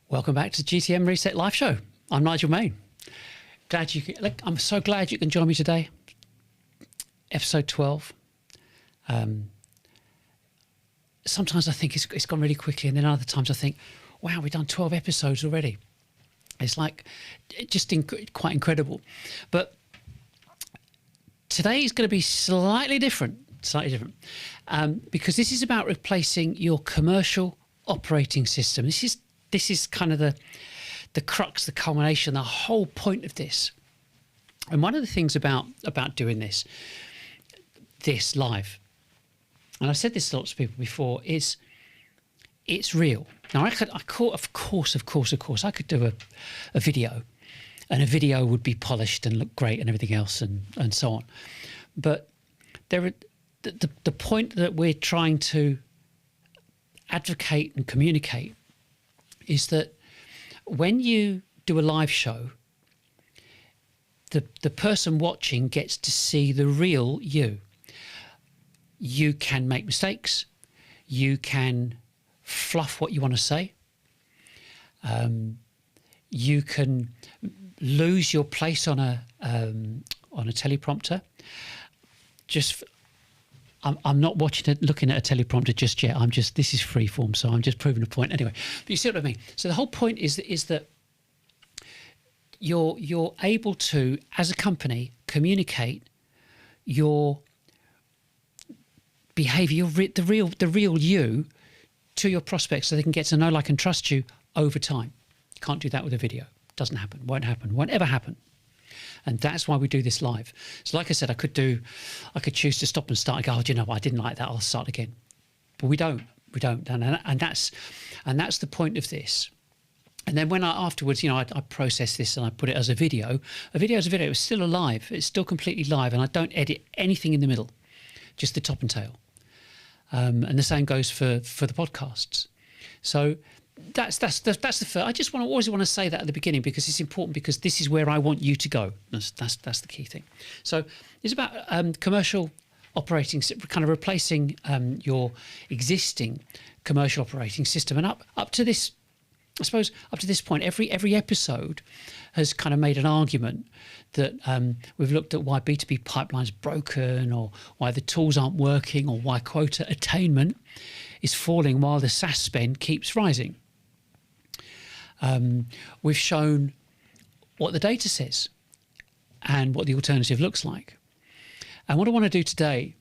Welcome back to the GTM Reset Live Show. I'm Nigel Maine. I'm so glad you can join me today. Episode 12. Sometimes I think it's gone really quickly, and then other times I think, wow, we've done 12 episodes already. It's like just quite incredible. But today is going to be slightly different, because this is about replacing your commercial operating system. This is kind of the crux, the culmination, the whole point of this. And one of the things about doing this live, and I've said this to lots of people before, is it's real. Now, of course, I could do a video, and a video would be polished and look great and everything else and so on. But the point that we're trying to advocate and communicate is that when you do a live show, the person watching gets to see the real you. You can make mistakes. You can fluff what you want to say. You can lose your place on a teleprompter. I'm not looking at a teleprompter just yet. This is free form, so I'm just proving a point anyway. But you see what I mean? So the whole point is that you're able to, as a company, communicate your behavior, the real you, to your prospects, so they can get to know, like, and trust you over time. You can't do that with a video. Doesn't happen. Won't ever happen. And that's why we do this live. So like I said, I could choose to stop and start and go, oh, do you know what, I didn't like that, I'll start again. But we don't. And that's the point of this. And then when afterwards, I process this and I put it as a video. A video is a video. It's still alive. It's still completely live, and I don't edit anything in the middle, just the top and tail. And the same goes for the podcasts. So that's the first. I just always want to say that at the beginning, because it's important, because this is where I want you to go. That's the key thing. So it's about commercial operating, kind of replacing your existing commercial operating system. And up to this, I suppose, up to this point, every episode has kind of made an argument that we've looked at why B2B pipeline's broken, or why the tools aren't working, or why quota attainment is falling while the SaaS spend keeps rising. We've shown what the data says and what the alternative looks like. And what I want to do today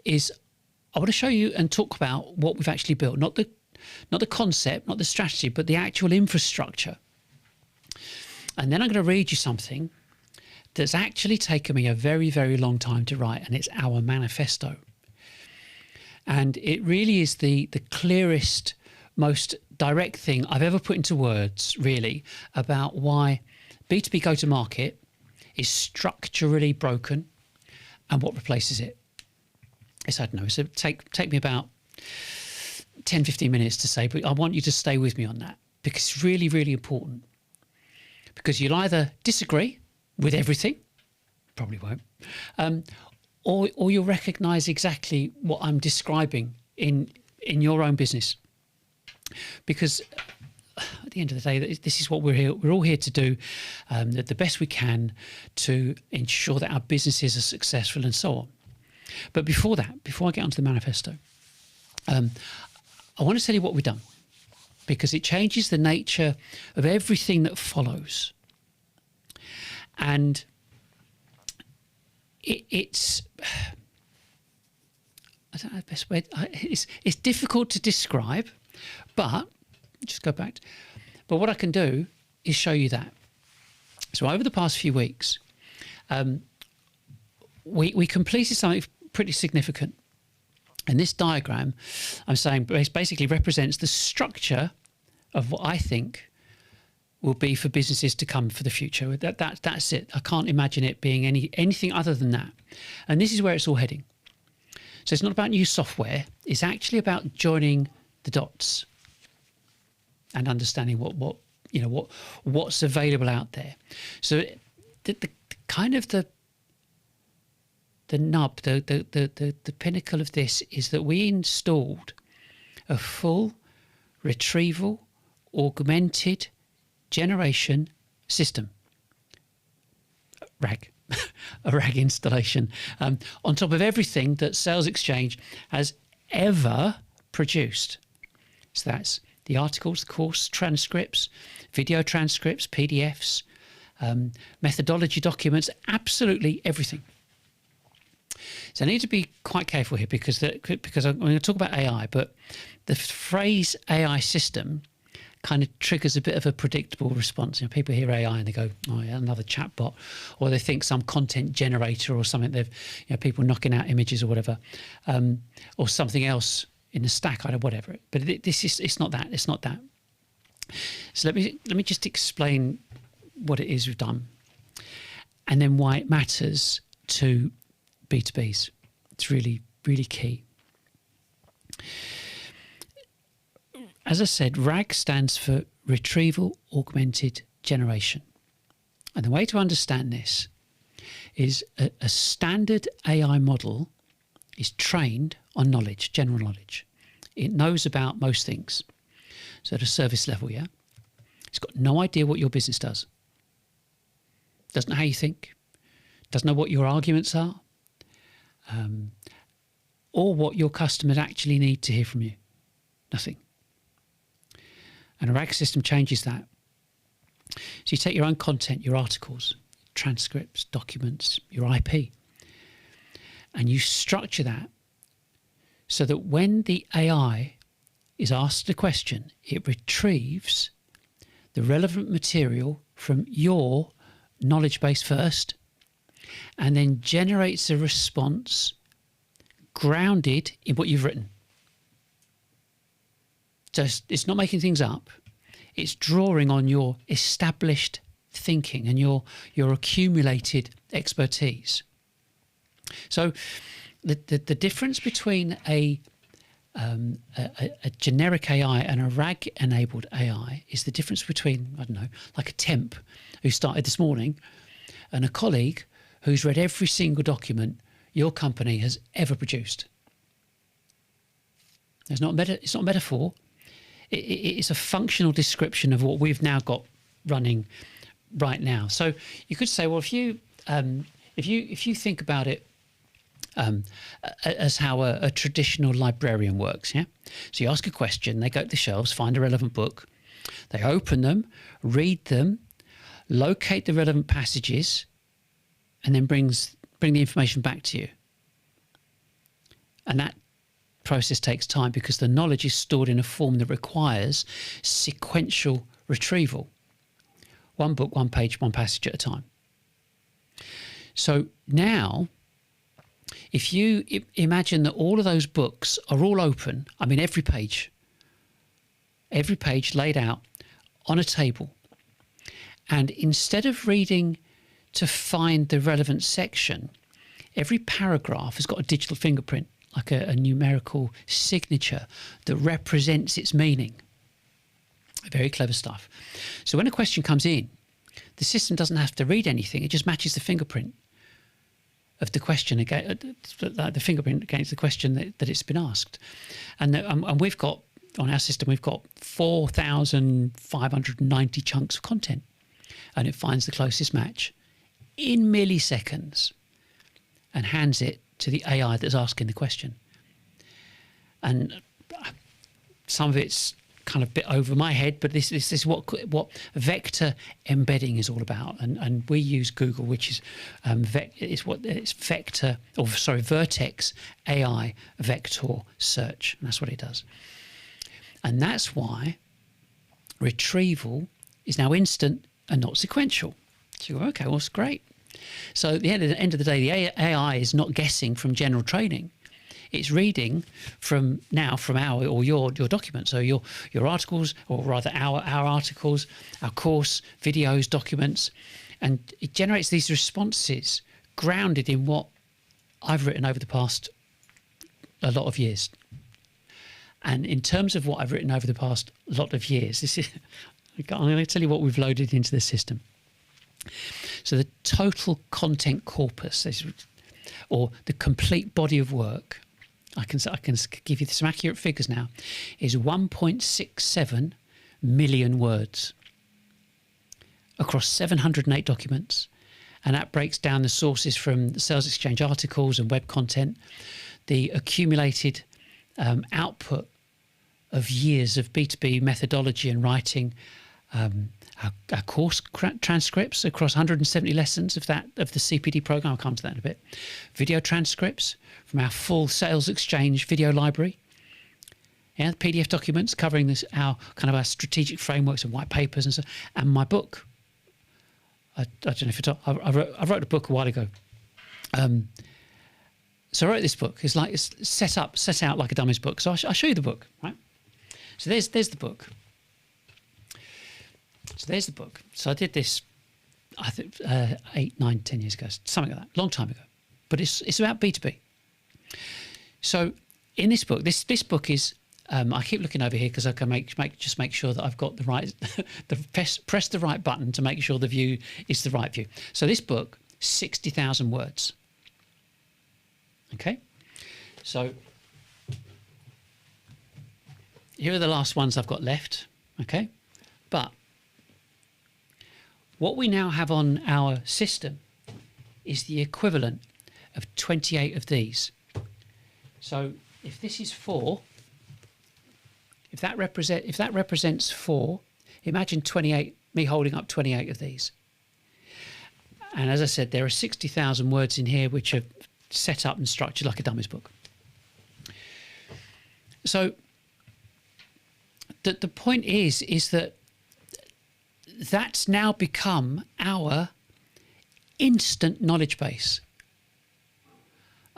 is I want to show you and talk about what we've actually built, not the concept, not the strategy, but the actual infrastructure. And then I'm going to read you something that's actually taken me a very, very long time to write, and it's our manifesto. And it really is the clearest, most direct thing I've ever put into words, really, about why B2B go-to-market is structurally broken and what replaces it. I don't know, so take me about 10, 15 minutes to say, but I want you to stay with me on that, because it's really, really important. Because you'll either disagree with everything, probably won't, or you'll recognise exactly what I'm describing in your own business. Because at the end of the day, this is what we're all here to do, the best we can to ensure that our businesses are successful and so on. But before I get onto the manifesto, I want to tell you what we've done, because it changes the nature of everything that follows. And it's I don't know the best way. It's difficult to describe, but just go back. But what I can do is show you that. So over the past few weeks, we completed something pretty significant. And this diagram, I'm saying, basically represents the structure of what I think will be for businesses to come for the future. That's it. I can't imagine it being anything other than that. And this is where it's all heading. So it's not about new software. It's actually about joining the dots and understanding what's available out there. So the kind of the nub, the pinnacle of this is that we installed a full retrieval, Augmented Generation System. RAG. A RAG installation. On top of everything that salesXchange has ever produced. So that's the articles, course transcripts, video transcripts, PDFs, methodology documents, absolutely everything. So I need to be quite careful here because I'm going to talk about AI, but the phrase AI system kind of triggers a bit of a predictable response. You know, people hear AI and they go, "Oh yeah, another chatbot," or they think some content generator or something. They've, you know, people knocking out images or whatever, or something else in the stack, or whatever. But it's not that. It's not that. So let me just explain what it is we've done, and then why it matters to B2Bs. It's really, really key. As I said, RAG stands for Retrieval Augmented Generation. And the way to understand this is a standard AI model is trained on knowledge, general knowledge. It knows about most things. So at a service level, yeah? It's got no idea what your business does. Doesn't know how you think. Doesn't know what your arguments are. Or what your customers actually need to hear from you. Nothing. And a RAG system changes that. So you take your own content, your articles, transcripts, documents, your IP, and you structure that so that when the AI is asked a question, it retrieves the relevant material from your knowledge base first, and then generates a response grounded in what you've written. So it's not making things up. It's drawing on your established thinking and your accumulated expertise. So the difference between a generic AI and a RAG-enabled AI is the difference between, I don't know, like a temp who started this morning and a colleague who's read every single document your company has ever produced. It's not a metaphor. It's a functional description of what we've now got running right now. So you could say, well, if you think about it as how a traditional librarian works, yeah. So you ask a question, they go to the shelves, find a relevant book, they open them, read them, locate the relevant passages, and then bring the information back to you. And that process takes time because the knowledge is stored in a form that requires sequential retrieval. One book, one page, one passage at a time. So now, if you imagine that all of those books are all open, I mean every page laid out on a table, and instead of reading to find the relevant section, every paragraph has got a digital fingerprint, like a numerical signature that represents its meaning. Very clever stuff. So when a question comes in, the system doesn't have to read anything. It just matches the fingerprint of the question, the fingerprint against the question that it's been asked. And we've got, on our system, we've got 4,590 chunks of content. And it finds the closest match in milliseconds and hands it to the AI that's asking the question. And some of it's kind of a bit over my head, but this is what vector embedding is all about. And we use Google, which is Vertex AI Vector Search. And that's what it does. And that's why retrieval is now instant and not sequential. So you go, okay, well, it's great. So at the end of the day, the AI is not guessing from general training. It's reading from your document. So your articles, or rather our articles, our course, videos, documents, and it generates these responses grounded in what I've written over the past a lot of years. And in terms of what I've written over the past lot of years, I'm going to tell you what we've loaded into the system. So the total content corpus, or the complete body of work, I can give you some accurate figures now, is 1.67 million words across 708 documents. And that breaks down the sources from the salesXchange articles and web content, the accumulated output of years of B2B methodology and writing, our course transcripts across 170 lessons of the CPD program. I'll come to that in a bit. Video transcripts from our full salesXchange video library. Yeah, the PDF documents covering our strategic frameworks and white papers and so, and my book. I don't know if I wrote a book a while ago. So I wrote this book. It's set out like a dummy's book. So I'll show you the book, right? So there's the book. So there's the book. So I did this, I think 8, 9, 10 years ago, something like that, long time ago. But it's about B2B. So in this book, this book is. I keep looking over here because I can just make sure that I've got the right, press the right button to make sure the view is the right view. So this book, 60,000 words. Okay, so here are the last ones I've got left. Okay, but what we now have on our system is the equivalent of 28 of these. So if this is 4. If that represents 4, imagine 28, me holding up 28 of these. And as I said, there are 60,000 words in here which are set up and structured like a dummy's book. So the point is that that's now become our instant knowledge base.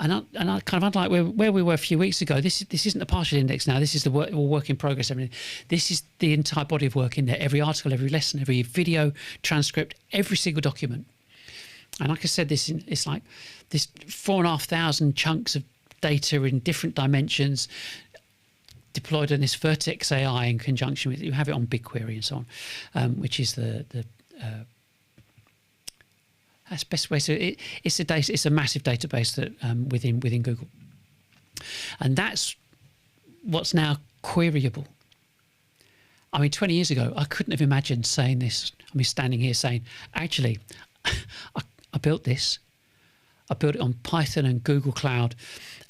And I kind of unlike where we were a few weeks ago, this isn't a partial index now. This is the work in progress. Everything. This is the entire body of work in there. Every article, every lesson, every video, transcript, every single document. And like I said, it's like this 4,500 chunks of data in different dimensions deployed on this Vertex AI in conjunction with, you have it on BigQuery and so on, which is that's the best way. So it's a massive database that within Google, and that's what's now queryable. I mean, 20 years ago, I couldn't have imagined saying this. I mean, standing here saying, actually, I built this. I built it on Python and Google Cloud,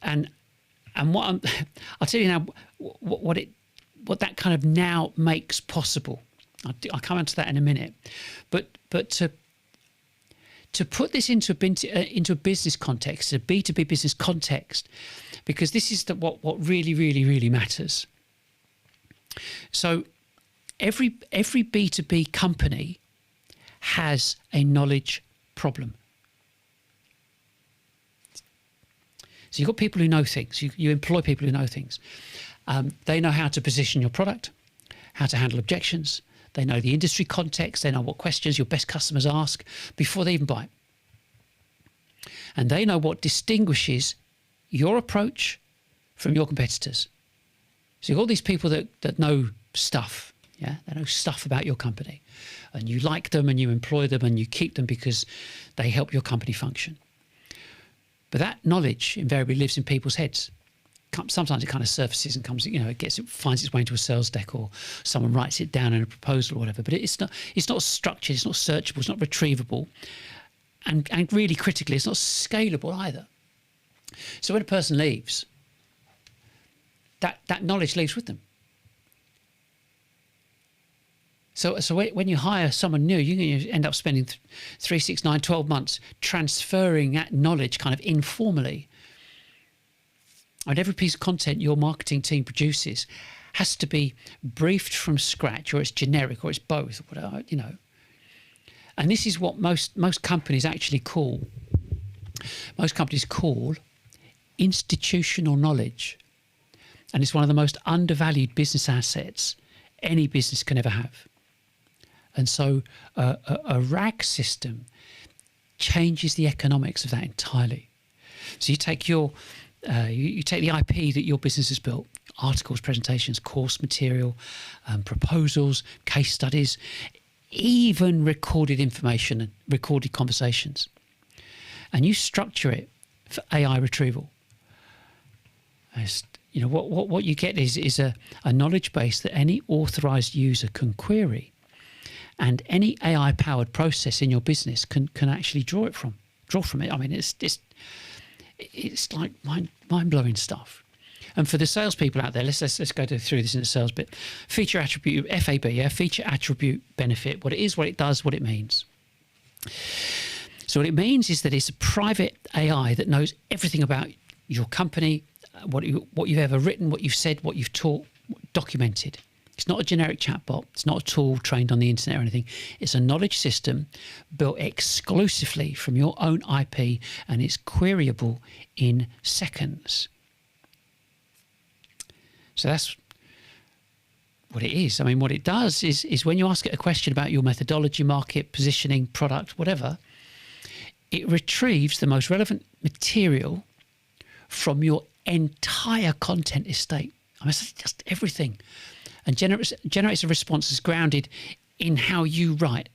and what I'll tell you now what that kind of now makes possible. I'll come onto that in a minute, but to put this into a business context, a B2B business context, because this is what really, really, really matters. So every B2B company has a knowledge problem. So you've got people who know things. You employ people who know things. They know how to position your product, how to handle objections. They know the industry context. They know what questions your best customers ask before they even buy it. And they know what distinguishes your approach from your competitors. So you've got all these people that know stuff. Yeah, they know stuff about your company. And you like them and you employ them and you keep them because they help your company function. But that knowledge invariably lives in people's heads. Sometimes it kind of surfaces and comes, it finds its way into a sales deck, or someone writes it down in a proposal or whatever. But it's not structured, it's not searchable, it's not retrievable, and really critically, it's not scalable either. So when a person leaves, that knowledge leaves with them. So when you hire someone new, you're going to end up spending 3, 6, 9, 12 months transferring that knowledge kind of informally. And every piece of content your marketing team produces has to be briefed from scratch, or it's generic, or it's both, or whatever, And this is what most companies actually call. Most companies call institutional knowledge, and it's one of the most undervalued business assets any business can ever have. And so a RAG system changes the economics of that entirely. So you take you take the IP that your business has built, articles, presentations, course material, proposals, case studies, even recorded information and recorded conversations, and you structure it for AI retrieval. you know, what you get is a knowledge base that any authorized user can query, and any AI powered process in your business can actually draw from it. I mean, it's like mind blowing stuff. And for the salespeople out there, let's go through this in the sales bit. Feature attribute, FAB, feature attribute benefit. What it is, what it does, what it means. So what it means is that it's a private AI that knows everything about your company, what you've ever written, what you've said, what you've taught, documented. It's not a generic chatbot. It's not a tool trained on the internet or anything. It's a knowledge system built exclusively from your own IP, and it's queryable in seconds. So that's what it is. I mean, what it does is when you ask it a question about your methodology, market, positioning, product, whatever, it retrieves the most relevant material from your entire content estate. I mean, it's just everything. And generates a response that's grounded in how you write,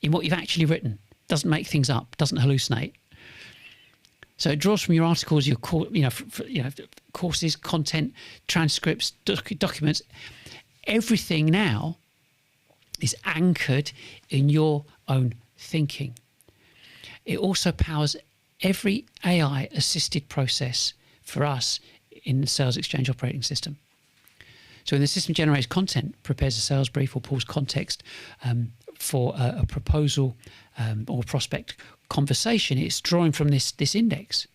in what you've actually written. Doesn't make things up, doesn't hallucinate. So it draws from your articles, your courses, content, transcripts, documents. Everything now is anchored in your own thinking. It also powers every AI-assisted process for us in the salesXchange operating system. So when the system generates content, prepares a sales brief or pulls context for a proposal or prospect conversation, it's drawing from this index.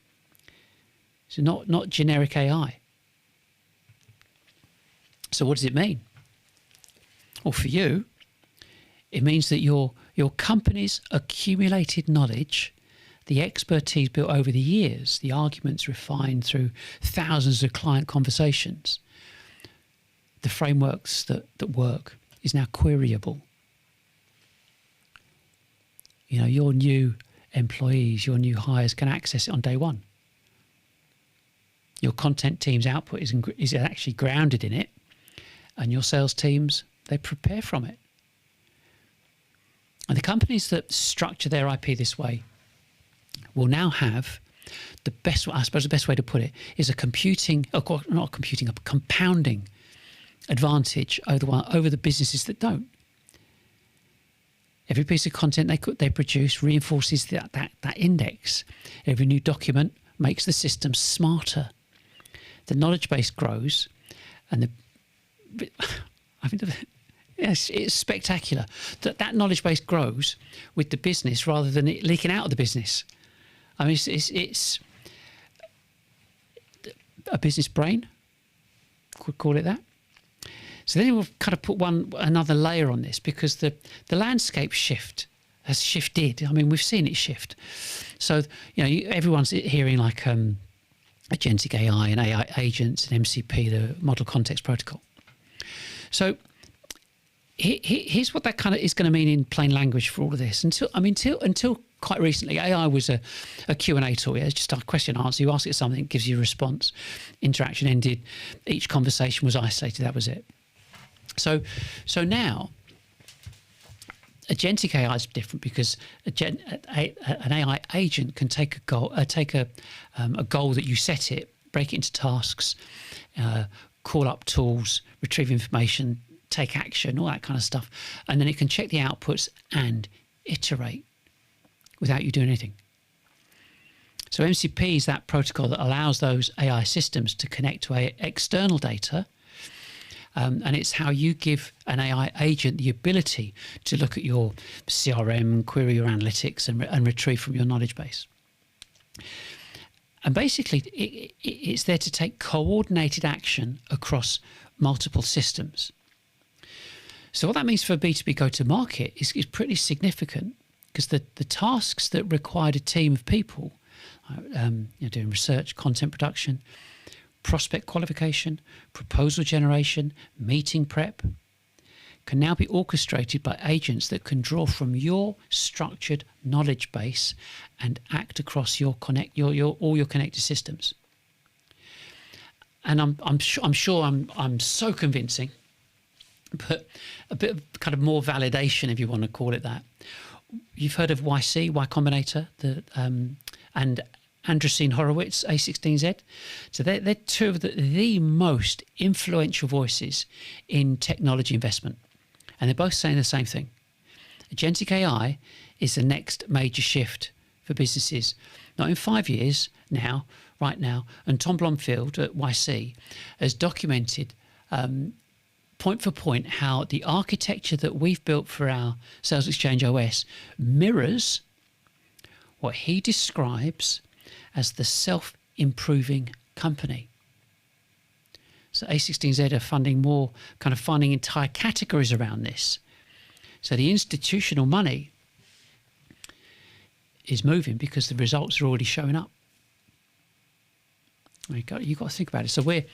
So not generic AI. So what does it mean? Well, for you, it means that your company's accumulated knowledge, the expertise built over the years, the arguments refined through thousands of client conversations, the frameworks that work, is now queryable. You know, your new employees, your new hires can access it on day one. Your content team's output is actually grounded in it, and your sales teams, they prepare from it. And the companies that structure their IP this way will now have the best way to put it is a compounding advantage over the businesses that don't. Every piece of content they produce reinforces that index. Every new document makes the system smarter. The knowledge base grows, and yes, it's spectacular that knowledge base grows with the business rather than it leaking out of the business. I mean, it's a business brain, could call it that. So then we'll kind of put another layer on this, because the landscape has shifted. I mean, we've seen it shift. So, you know, everyone's hearing like Agentic AI and AI agents and MCP, the Model Context Protocol. So here's what that kind of is going to mean in plain language for all of this. Until quite recently, AI was a Q&A tool. Yeah, it's just a question answer. You ask it something, it gives you a response. Interaction ended. Each conversation was isolated. That was it. So now, Agentic AI is different, because an AI agent can take a goal that you set it, break it into tasks, call up tools, retrieve information, take action, all that kind of stuff, and then it can check the outputs and iterate without you doing anything. So MCP is that protocol that allows those AI systems to connect to external data. And it's how you give an AI agent the ability to look at your CRM, query your analytics, and retrieve from your knowledge base. And basically, it's there to take coordinated action across multiple systems. So what that means for B2B go-to-market is pretty significant, because the tasks that required a team of people, doing research, content production, prospect qualification, proposal generation, meeting prep, can now be orchestrated by agents that can draw from your structured knowledge base and act across all your connected systems. And I'm sure I'm so convincing, but a bit of kind of more validation, if you want to call it that. You've heard of YC, Y Combinator, and Andreessen Horowitz, A16Z. So they're two of the most influential voices in technology investment. And they're both saying the same thing. Agentic AI is the next major shift for businesses. Not in 5 years now, right now. And Tom Blomfield at YC has documented point for point how the architecture that we've built for our salesXchange OS mirrors what he describes as the self-improving company. So A16Z are funding entire categories around this. So the institutional money is moving because the results are already showing up. You've got to think about it. So we've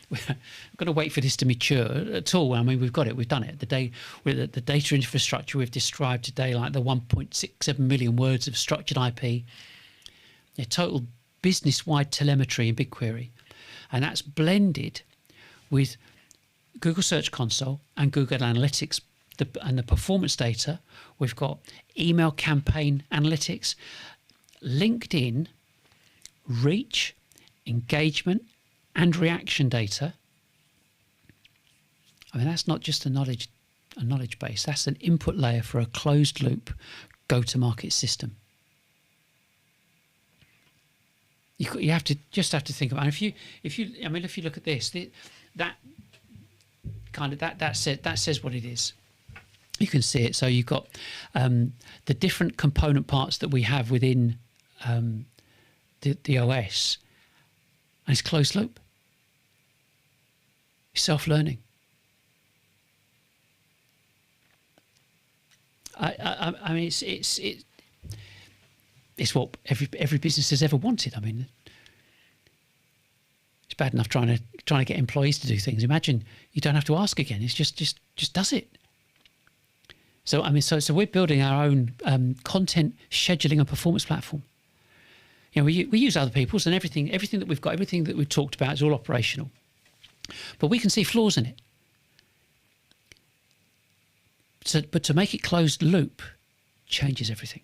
got to wait for this to mature at all. I mean, we've got it. We've done it. The data infrastructure we've described today, like the 1.67 million words of structured IP, total business-wide telemetry in BigQuery. And that's blended with Google Search Console and Google Analytics and the performance data. We've got email campaign analytics, LinkedIn, reach, engagement and reaction data. I mean, that's not just a knowledge base. That's an input layer for a closed loop go-to-market system. You have to think about it. If you look at this, that says what it is. You can see it. So you've got the different component parts that we have within the OS. And it's closed loop. It's self-learning. I mean, it's what every business has ever wanted. I mean, it's bad enough trying to get employees to do things. Imagine you don't have to ask again. It's just does it. So I mean, so we're building our own content scheduling and performance platform. You know, we use other people's, and everything that we've got, everything that we've talked about is all operational. But we can see flaws in it. But to make it closed loop changes everything.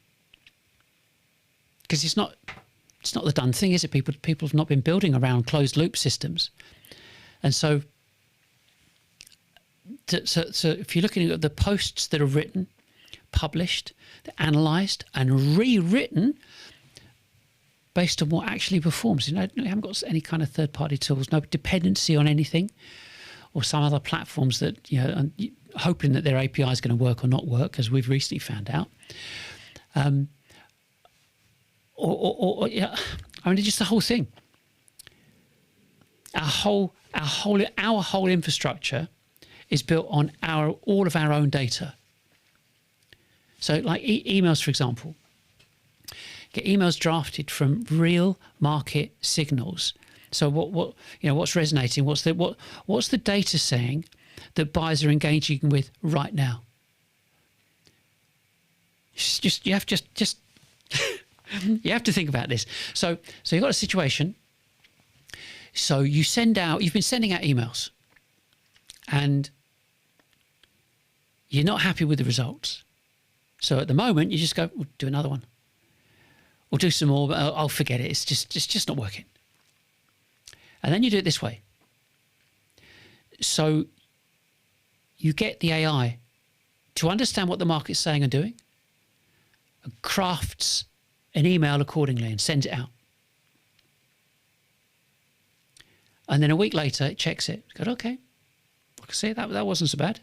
Because it's not the done thing, is it? People have not been building around closed loop systems. And so if you're looking at the posts that are written, published, analysed and rewritten based on what actually performs. You know, we haven't got any kind of third-party tools, no dependency on anything, or some other platforms that, you know, hoping that their API is going to work or not work, as we've recently found out. Yeah, I mean, just the whole thing. Our whole infrastructure is built on all of our own data. So, like emails, for example. Get emails drafted from real market signals. So what's resonating? What's the data saying that buyers are engaging with right now? You have to think about this. So you've got a situation. So you've been sending out emails, and you're not happy with the results. So at the moment, you just go, we'll do another one. We'll do some more, but I'll forget it. It's just not working. And then you do it this way. So you get the AI to understand what the market's saying and doing, and crafts an email accordingly and sends it out. And then a week later, it checks it. It goes, okay, I can see that wasn't so bad.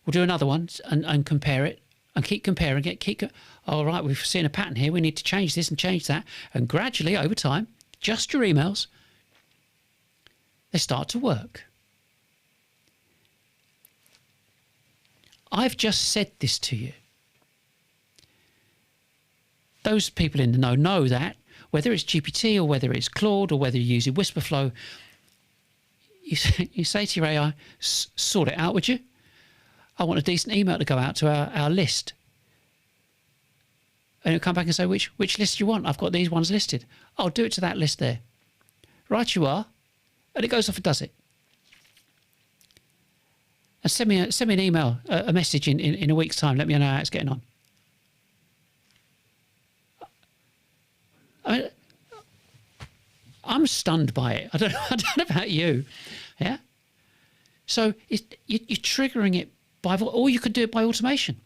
We'll do another one and compare it. And keep comparing it, all right, we've seen a pattern here, we need to change this and change that. And gradually, over time, just your emails, they start to work. I've just said this to you. Those people in the know that, whether it's GPT or whether it's Claude or whether you're using Whisperflow, you say to your AI, sort it out, would you? I want a decent email to go out to our list. And it'll come back and say, which list do you want? I've got these ones listed. I'll do it to that list there. Right you are. And it goes off and does it. And send me an email, a message in a week's time. Let me know how it's getting on. I mean, I'm stunned by it. I don't know about you. Yeah. So you're triggering it or you could do it by automation.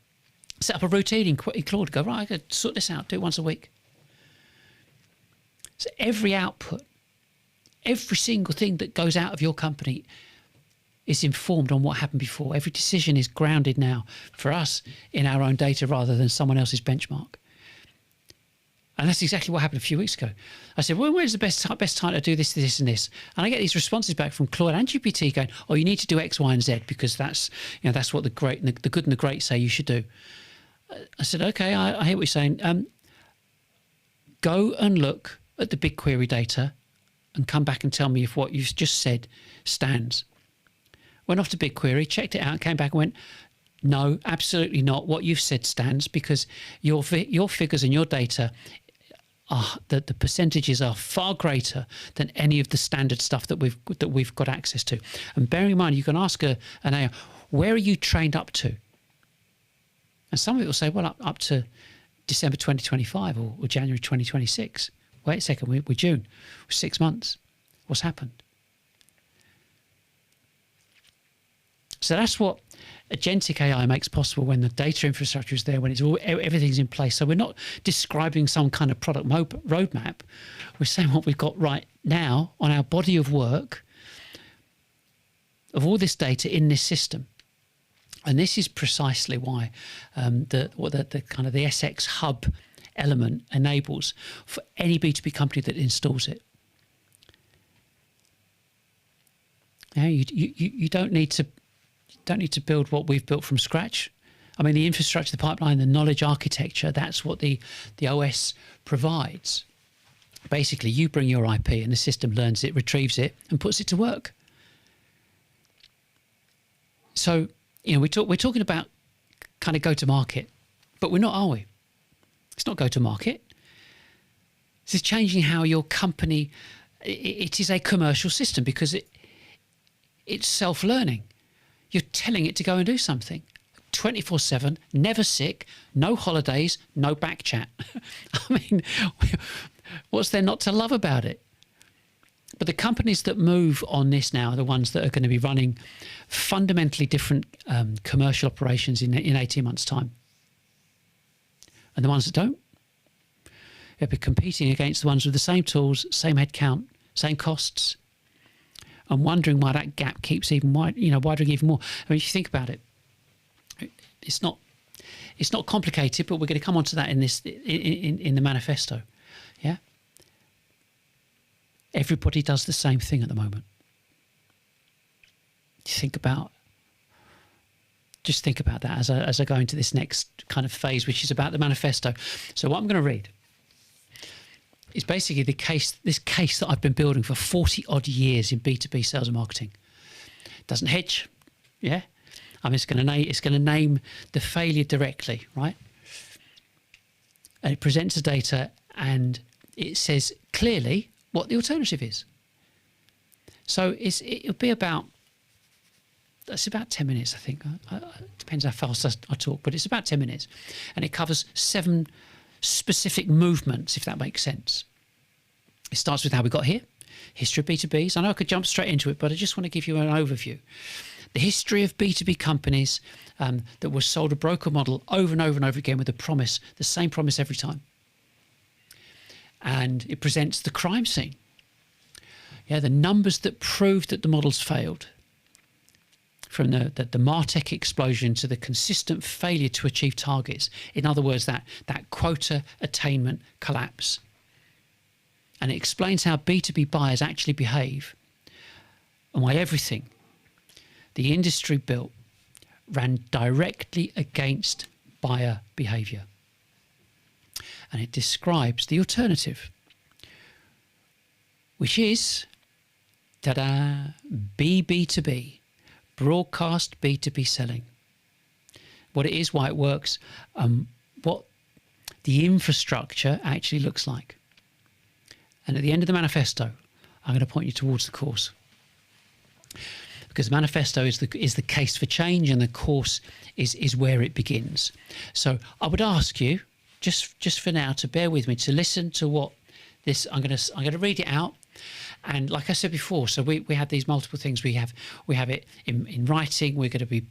Set up a routine in Claude. Go, right, I could sort this out. Do it once a week. So every output, every single thing that goes out of your company is informed on what happened before. Every decision is grounded now for us in our own data rather than someone else's benchmark. And that's exactly what happened a few weeks ago. I said, well, when's the best time to do this, this, and this? And I get these responses back from Claude and GPT going, oh, you need to do X, Y, and Z because that's what the good and the great say you should do. I said, okay, I hear what you're saying. Go and look at the BigQuery data and come back and tell me if what you've just said stands. Went off to BigQuery, checked it out, came back and went, no, absolutely not. What you've said stands because your figures and your data the percentages are far greater than any of the standard stuff that we've got access to. And bearing in mind, you can ask an AI, where are you trained up to? And some of it will say, well, up to December 2025 or January 2026. Wait a second, we're June. We're 6 months. What's happened? So that's what Agentic AI makes possible when the data infrastructure is there, when everything's in place. So we're not describing some kind of product roadmap. We're saying what we've got right now on our body of work of all this data in this system. And this is precisely why the kind of the SX hub element enables for any B2B company that installs it. Now, you don't need to build what we've built from scratch. I mean, the infrastructure, the pipeline, the knowledge architecture, that's what the OS provides. Basically, you bring your IP and the system learns it, retrieves it, and puts it to work. So, we're talking about kind of go-to-market, but we're not, are we? It's not go-to-market. This is changing how your company, it is a commercial system because it's self-learning. You're telling it to go and do something 24/7, never sick, no holidays, no back chat. I mean, what's there not to love about it? But the companies that move on this now are the ones that are going to be running fundamentally different commercial operations in 18 months' time. And the ones that don't, they'll be competing against the ones with the same tools, same headcount, same costs, and wondering why that gap keeps even widening even more. I mean, if you think about it, it's not complicated, but we're going to come on to that in the manifesto. Yeah. Everybody does the same thing at the moment. Think about that as I go into this next kind of phase, which is about the manifesto. So what I'm going to read is basically this case that I've been building for 40 odd years in B2B sales and marketing. It doesn't hedge, yeah. It's going to name the failure directly, right? And it presents the data and it says clearly what the alternative is. So it'll be about 10 minutes, I think. Depends how fast I talk, but it's about 10 minutes. And it covers 7 specific movements, if that makes sense. It starts with how we got here, history of B2Bs. I know I could jump straight into it, but I just want to give you an overview. The history of B2B companies that were sold a broker model over and over and over again with the same promise every time. And it presents the crime scene. Yeah, the numbers that prove that the models failed. From the MarTech explosion to the consistent failure to achieve targets. In other words, that quota attainment collapse. And it explains how B2B buyers actually behave and why everything the industry built ran directly against buyer behavior. And it describes the alternative, which is, ta-da, B2B. Broadcast B2B Selling. What it is, why it works, what the infrastructure actually looks like. And at the end of the manifesto, I'm going to point you towards the course. Because the manifesto is the case for change, and the course is where it begins. So I would ask you, just for now, to bear with me, to listen to what this. I'm going to read it out, And like I said before, so we have these multiple things. We have it in writing. We're going to be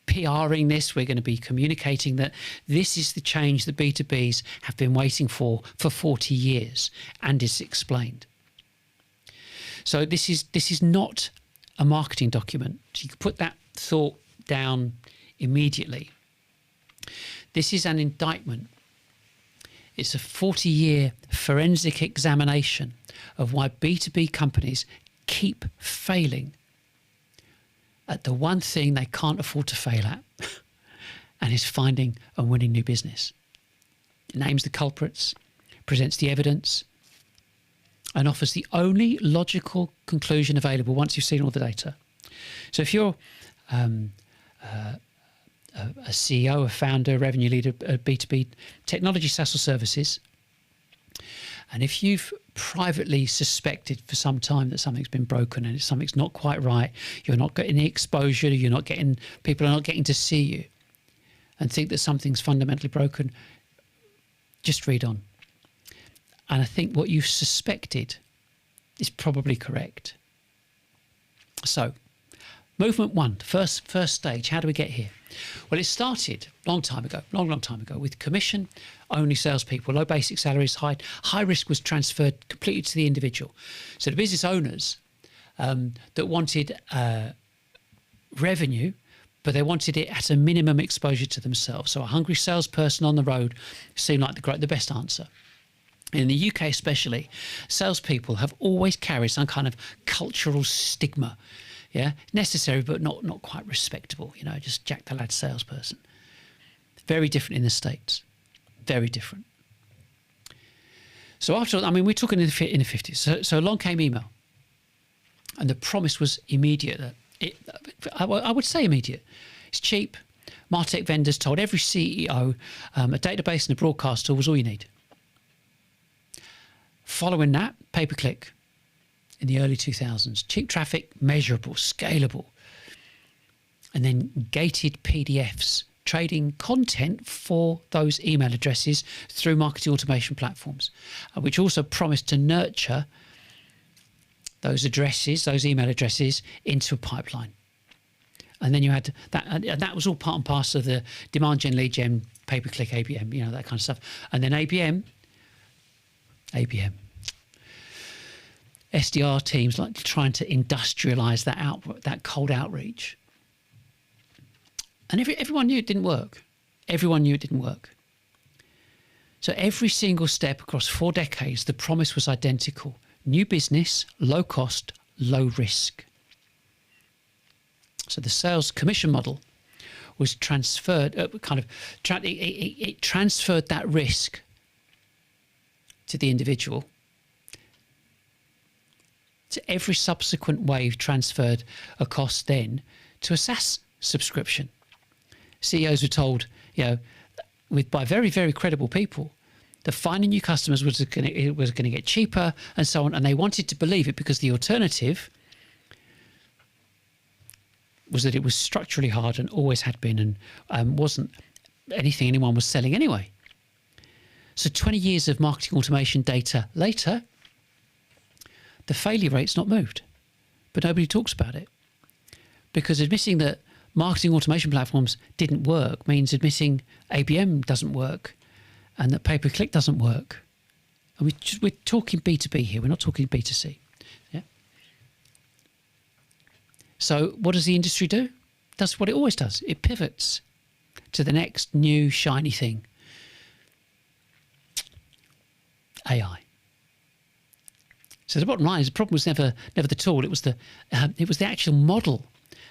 PRing this. We're going to be communicating that this is the change that B2Bs have been waiting for 40 years, and is explained. So this is not a marketing document. So you can put that thought down immediately. This is an indictment. It's a 40-year forensic examination of why B2B companies keep failing at the one thing they can't afford to fail at, and is finding and winning new business. It names the culprits, presents the evidence, and offers the only logical conclusion available once you've seen all the data. So if you're a CEO, a founder, revenue leader at B2B technology SaaS or services, and if you've privately suspected for some time that something's been broken and something's not quite right, you're not getting the exposure, people are not getting to see you, and think that something's fundamentally broken, just read on. And I think what you've suspected is probably correct. So, movement one, first stage, how do we get here? Well, it started long time ago, with commission-only salespeople, low basic salaries, high risk was transferred completely to the individual. So the business owners that wanted revenue, but they wanted it at a minimum exposure to themselves. So a hungry salesperson on the road seemed like the best answer. In the UK especially, salespeople have always carried some kind of cultural stigma. Yeah, necessary but not quite respectable. Just Jack the Lad salesperson. Very different in the States. Very different. So we're talking in the 50s. So along came email, and the promise was immediate. I would say immediate. It's cheap. MarTech vendors told every CEO a database and a broadcast tool was all you need. Following that, pay-per-click. In the early 2000s, cheap traffic, measurable, scalable, and then gated PDFs, trading content for those email addresses through marketing automation platforms, which also promised to nurture those email addresses into a pipeline. And then you had that, and that was all part and parcel of the demand gen, lead gen, pay-per-click, ABM, that kind of stuff. And then ABM. SDR teams like trying to industrialize that cold outreach. And everyone knew it didn't work. Everyone knew it didn't work. So every single step across 4 decades, the promise was identical. New business, low cost, low risk. So the sales commission model was transferred, it transferred that risk to the individual. So every subsequent wave transferred a cost then to a SaaS subscription. CEOs were told, by very, very credible people, that finding new customers was going to get cheaper and so on, and they wanted to believe it because the alternative was that it was structurally hard and always had been, and wasn't anything anyone was selling anyway. So 20 years of marketing automation data later, the failure rate's not moved, but nobody talks about it, because admitting that marketing automation platforms didn't work means admitting ABM doesn't work and that pay-per-click doesn't work. And we're talking B2B here, we're not talking B2C. Yeah. So what does the industry do? It does what it always does. It pivots to the next new shiny thing. AI. So the bottom line is the problem was never the tool. It was the actual model.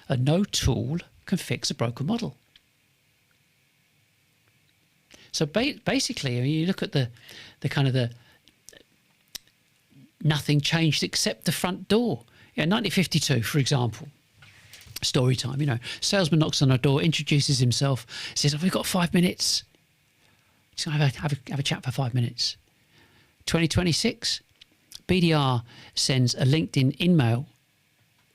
No tool can fix a broken model. So basically, you look at the nothing changed except the front door. 1952, for example, story time. Salesman knocks on our door, introduces himself, says, "Have we got 5 minutes?" Just have a chat for 5 minutes. 2026. BDR sends a LinkedIn email,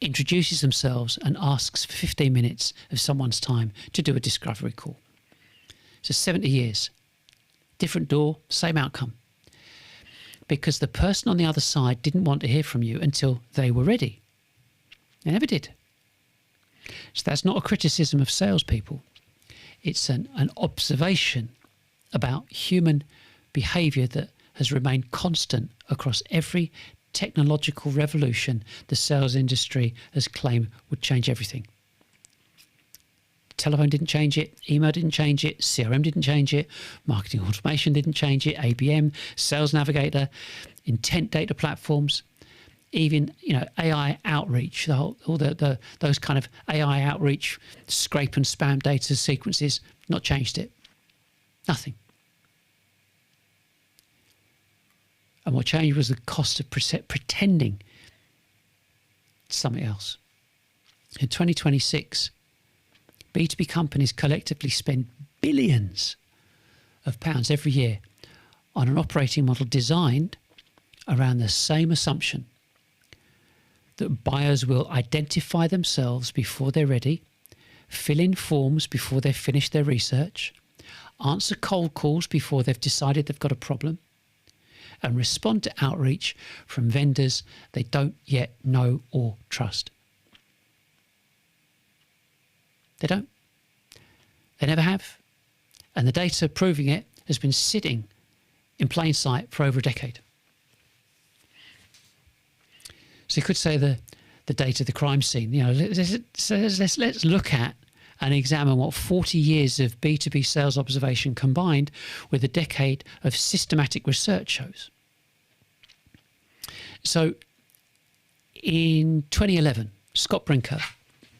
introduces themselves and asks for 15 minutes of someone's time to do a discovery call. So 70 years, different door, same outcome. because the person on the other side didn't want to hear from you until they were ready. They never did. So that's not a criticism of salespeople. It's an observation about human behaviour that has remained constant across every technological revolution the sales industry has claimed would change everything. Telephone didn't change it, email didn't change it, CRM didn't change it, marketing automation didn't change it, ABM, Sales Navigator, intent data platforms, even AI outreach, those kind of AI outreach scrape and spam data sequences, not changed it. Nothing. And what changed was the cost of pretending something else. In 2026, B2B companies collectively spend billions of pounds every year on an operating model designed around the same assumption that buyers will identify themselves before they're ready, fill in forms before they've finished their research, answer cold calls before they've decided they've got a problem, and respond to outreach from vendors they don't yet know or trust. They don't. They never have. And the data proving it has been sitting in plain sight for over a decade. So you could say the data, the crime scene. Let's look at and examine what 40 years of B2B sales observation combined with a decade of systematic research shows. So in 2011, Scott Brinker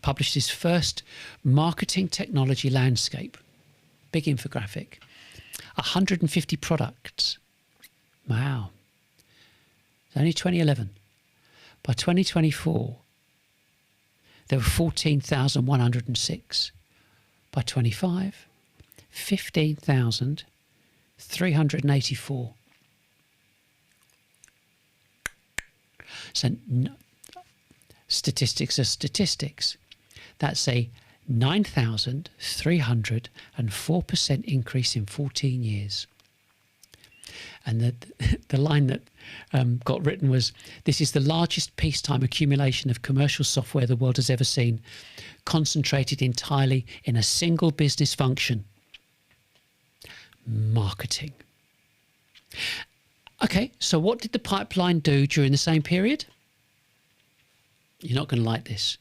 published his first marketing technology landscape, big infographic, 150 products. Wow. It's only 2011. By 2024, there were 14,106. By 25, 15,384. So statistics are statistics. That's a 9,304% increase in 14 years. And the line that got written was, "This is the largest peacetime accumulation of commercial software the world has ever seen, concentrated entirely in a single business function, marketing." Okay, so what did the pipeline do during the same period? You're not going to like this.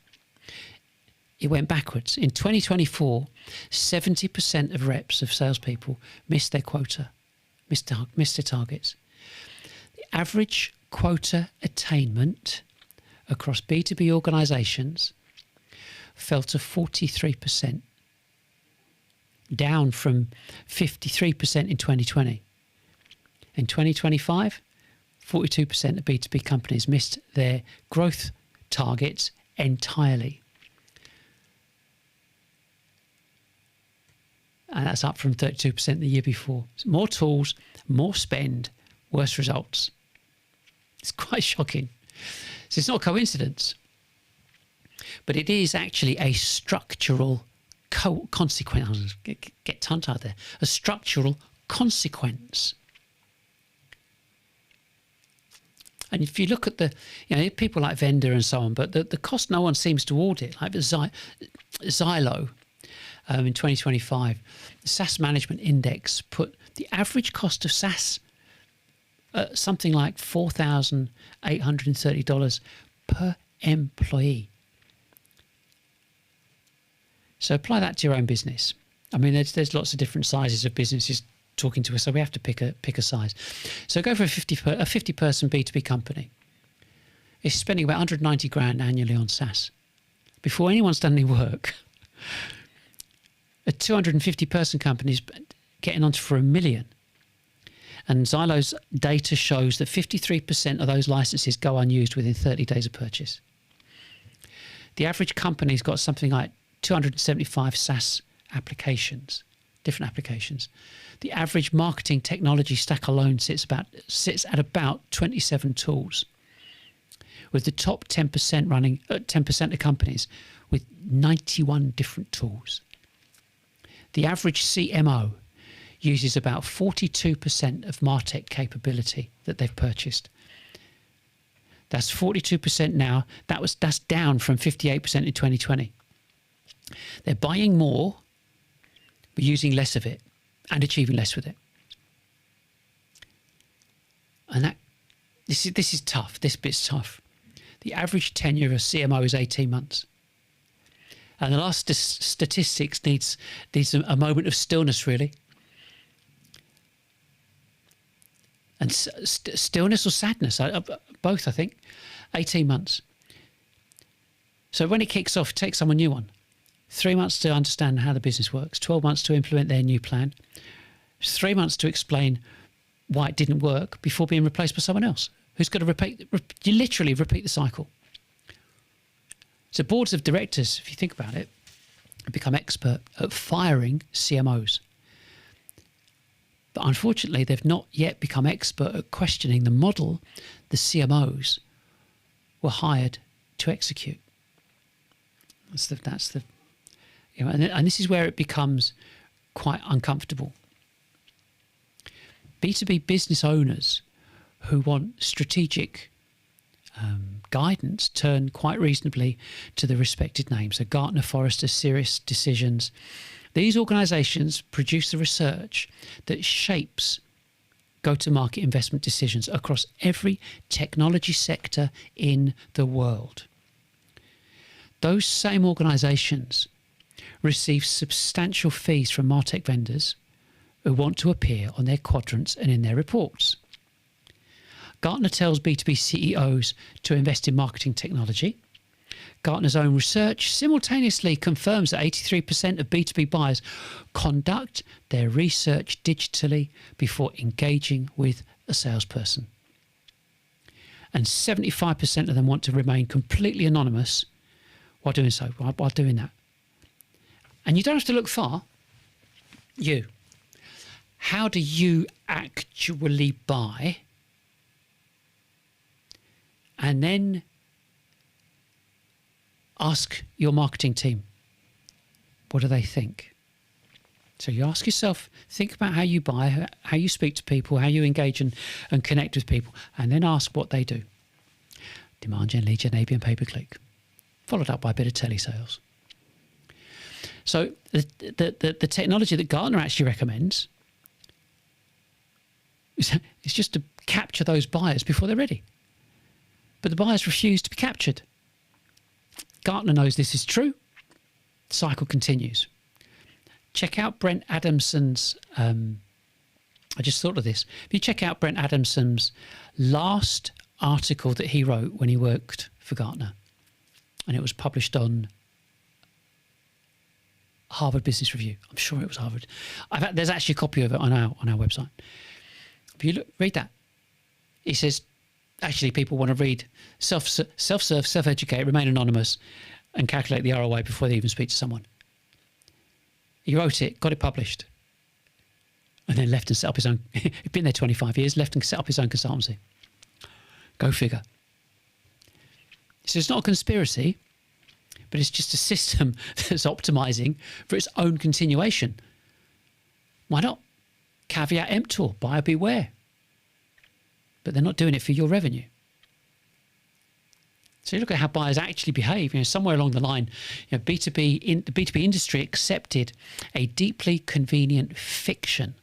It went backwards. In 2024, 70% of reps, of salespeople, missed their quota, missed their targets. The average quota attainment across B2B organizations fell to 43%, down from 53% in 2020. In 2025, 42% of B2B companies missed their growth targets entirely. And that's up from 32% the year before. More tools, more spend, worse results. It's quite shocking. So it's not a coincidence. But it is actually a structural consequence. Get tongue-tied there. A structural consequence. And if you look at the, people like Vendor and so on, but the cost no one seems to audit, like Xylo, in 2025, the SaaS Management Index put the average cost of SaaS at something like $4,830 per employee. So apply that to your own business. I mean, there's lots of different sizes of businesses talking to us, so we have to pick a size. So go for a 50-person B2B company. It's spending about 190 grand annually on SaaS. Before anyone's done any work, a 250-person company is getting onto for $1 million. And Xylo's data shows that 53% of those licenses go unused within 30 days of purchase. The average company's got something like 275 SaaS applications, different applications. The average marketing technology stack alone sits at about 27 tools, with the top 10% running 10% of companies with 91 different tools. The average CMO uses about 42% of MarTech capability that they've purchased. That's 42% now. That's down from 58% in 2020. They're buying more, but using less of it and achieving less with it. And this is tough. This bit's tough. The average tenure of a CMO is 18 months. And the last statistics needs a moment of stillness, really. And stillness or sadness, both, I think. 18 months. So when it kicks off, take someone new on. 3 months to understand how the business works. 12 months to implement their new plan. 3 months to explain why it didn't work before being replaced by someone else who's got to literally repeat the cycle. So boards of directors, if you think about it, have become expert at firing CMOs. But unfortunately, they've not yet become expert at questioning the model the CMOs were hired to execute. That's the and this is where it becomes quite uncomfortable. B2B business owners who want strategic guidance turn quite reasonably to the respected names. So Gartner, Forrester, Sirius Decisions. These organisations produce the research that shapes go-to-market investment decisions across every technology sector in the world. Those same organisations receive substantial fees from MarTech vendors who want to appear on their quadrants and in their reports. Gartner tells B2B CEOs to invest in marketing technology. Gartner's own research simultaneously confirms that 83% of B2B buyers conduct their research digitally before engaging with a salesperson. And 75% of them want to remain completely anonymous while doing so, while doing that. And you don't have to look far. How do you actually buy? And then ask your marketing team, what do they think? So you ask yourself, think about how you buy, how you speak to people, how you engage and connect with people, and then ask what they do. Demand gen, lead gen, AB and pay-per-click, followed up by a bit of telesales. So the technology that Gartner actually recommends is just to capture those buyers before they're ready. But the buyers refuse to be captured. Gartner knows this is true. The cycle continues. Check out Brent Adamson's, I just thought of this. If you check out Brent Adamson's last article that he wrote when he worked for Gartner, and it was published on Harvard Business Review. I'm sure it was Harvard. There's actually a copy of it on our website. If you read that, he says, actually, people want to read self-serve, self-educate, remain anonymous, and calculate the ROI before they even speak to someone. He wrote it, got it published, and then left and set up his own. He'd been there 25 years, left and set up his own consultancy. Go figure. So it's not a conspiracy, but it's just a system that's optimizing for its own continuation. Why not? Caveat emptor, buyer beware. But they're not doing it for your revenue. So you look at how buyers actually behave. Somewhere along the line, the B2B industry accepted a deeply convenient fiction,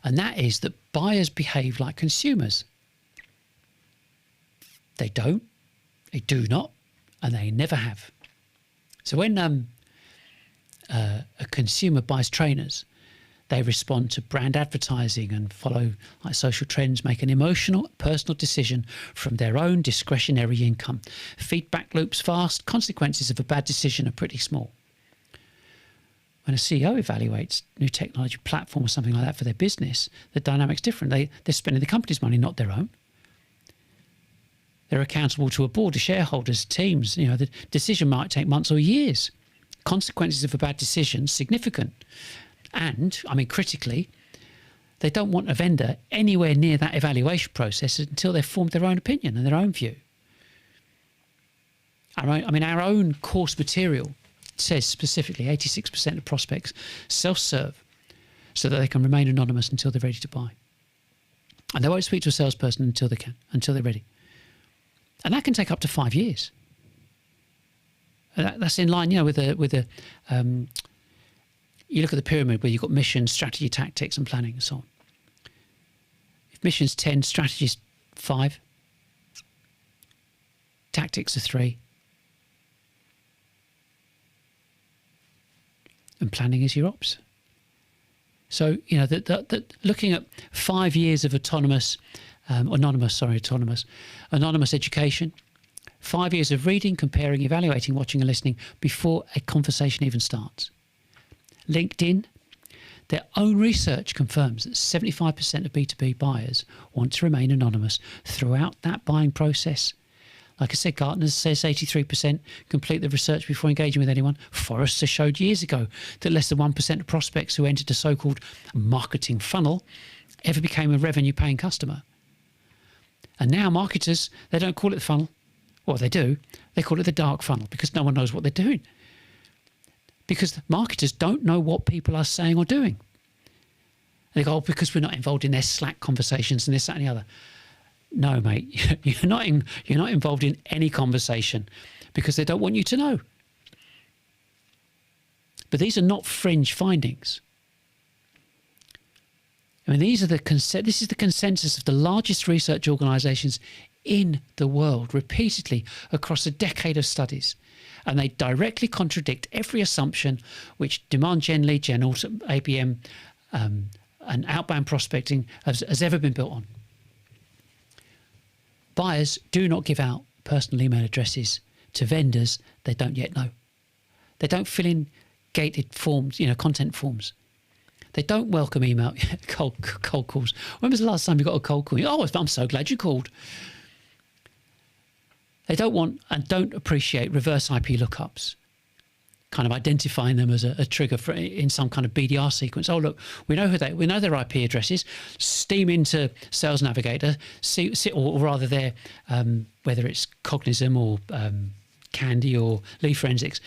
and that is that buyers behave like consumers. They don't, they do not, and they never have. So when a consumer buys trainers, they respond to brand advertising and follow social trends, make an emotional, personal decision from their own discretionary income. Feedback loops fast, consequences of a bad decision are pretty small. When a CEO evaluates new technology platform or something like that for their business, the dynamic's different. They're spending the company's money, not their own. They're accountable to a board of shareholders, teams. The decision might take months or years. Consequences of a bad decision, significant. And, critically, they don't want a vendor anywhere near that evaluation process until they've formed their own opinion and their own view. Our own course material says specifically 86% of prospects self-serve. so that they can remain anonymous until they're ready to buy. And they won't speak to a salesperson until they're ready. And that can take up to 5 years. And that's in line, you know, with you look at the pyramid where you've got mission, strategy, tactics, and planning, and so on. If mission's 10, strategy's 5, tactics are 3, and planning is your ops. So, you know, that looking at 5 years of anonymous education, 5 years of reading, comparing, evaluating, watching and listening before a conversation even starts. LinkedIn, their own research confirms that 75% of B2B buyers want to remain anonymous throughout that buying process. Like I said, Gartner says 83% complete the research before engaging with anyone. Forrester showed years ago that less than 1% of prospects who entered a so-called marketing funnel ever became a revenue-paying customer. And now marketers, they don't call it the funnel. Well, they do. They call it the dark funnel because no one knows what they're doing. Because marketers don't know what people are saying or doing. And they go, oh, because we're not involved in their Slack conversations and this, that, and the other. No, mate, you're not involved in any conversation because they don't want you to know. But these are not fringe findings. I mean, this is the consensus of the largest research organisations in the world, repeatedly across a decade of studies. And they directly contradict every assumption which demand gen, lead gen, ABM, and outbound prospecting has ever been built on. Buyers do not give out personal email addresses to vendors they don't yet know. They don't fill in gated forms, you know, content forms. They don't welcome email cold calls. When was the last time you got a cold call? Oh, I'm so glad you called. They don't want and don't appreciate reverse IP lookups, kind of identifying them as a trigger for in some kind of BDR sequence. Oh, look, we know their IP addresses. Steam into Sales Navigator, or rather their whether it's Cognism or Candy or Lead Forensics.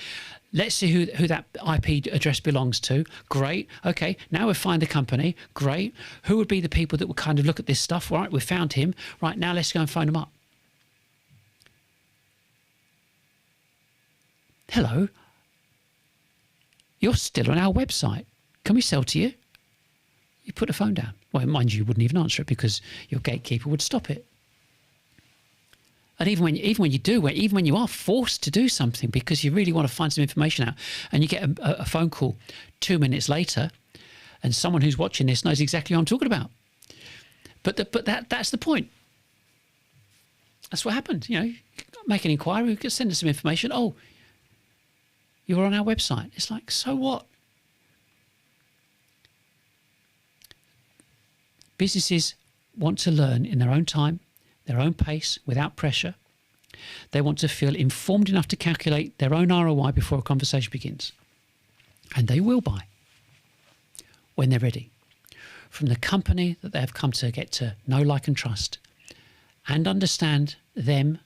Let's see who that IP address belongs to. Great. Okay, now we've found the company. Great. Who would be the people that would kind of look at this stuff? Right, we've found him. Right, now let's go and phone him up. Hello. You're still on our website. Can we sell to you? You put the phone down. Well, mind you, you wouldn't even answer it because your gatekeeper would stop it. And even when you are forced to do something because you really want to find some information out, and you get a phone call 2 minutes later, and someone who's watching this knows exactly what I'm talking about. But that's the point. That's what happened. You know, make an inquiry, send us some information. Oh, you were on our website. It's like, so what? Businesses want to learn in their own time, their own pace, without pressure. They want to feel informed enough to calculate their own ROI before a conversation begins. And they will buy when they're ready from the company that they have come to get to know, like, and trust, and understand them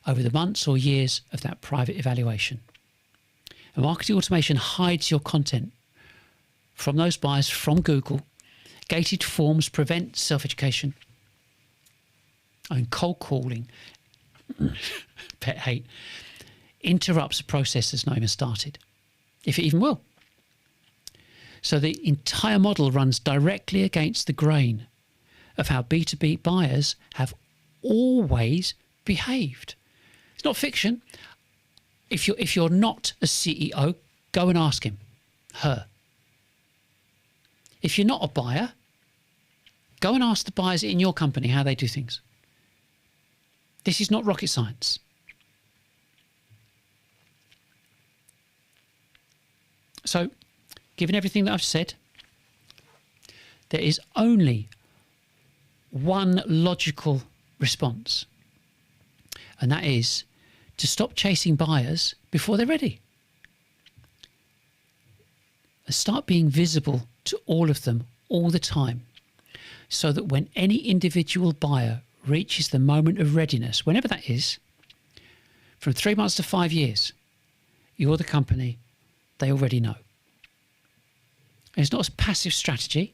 over the months or years of that private evaluation. And marketing automation hides your content from those buyers from Google. Gated forms prevent self-education. And cold calling, pet hate, interrupts a process that's not even started, if it even will. So the entire model runs directly against the grain of how B2B buyers have always behaved. It's not fiction. If you're not a CEO, go and ask him, her. If you're not a buyer, go and ask the buyers in your company how they do things. This is not rocket science. So, given everything that I've said, there is only one logical response, and that is to stop chasing buyers before they're ready. And start being visible to all of them all the time, so that when any individual buyer reaches the moment of readiness, whenever that is, from 3 months to 5 years, you're the company they already know. It's not a passive strategy.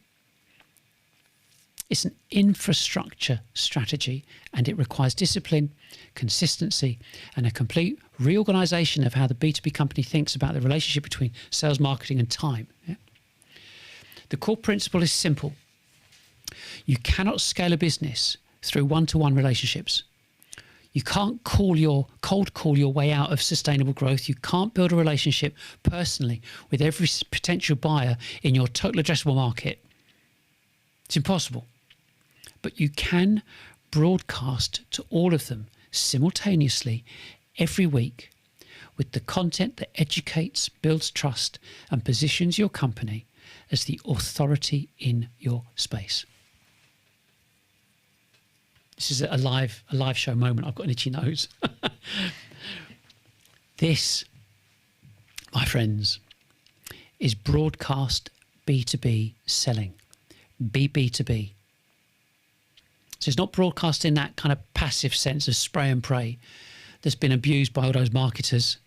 It's an infrastructure strategy, and it requires discipline, consistency, and a complete reorganization of how the B2B company thinks about the relationship between sales, marketing, and time. Yeah? The core principle is simple. You cannot scale a business through one-to-one relationships. You can't cold call your way out of sustainable growth. You can't build a relationship personally with every potential buyer in your total addressable market. It's impossible. But you can broadcast to all of them simultaneously every week with the content that educates, builds trust, and positions your company as the authority in your space. This is a live show moment. I've got an itchy nose. This, my friends, is broadcast B2B selling. B2B. So it's not broadcast in that kind of passive sense of spray and pray that's been abused by all those marketers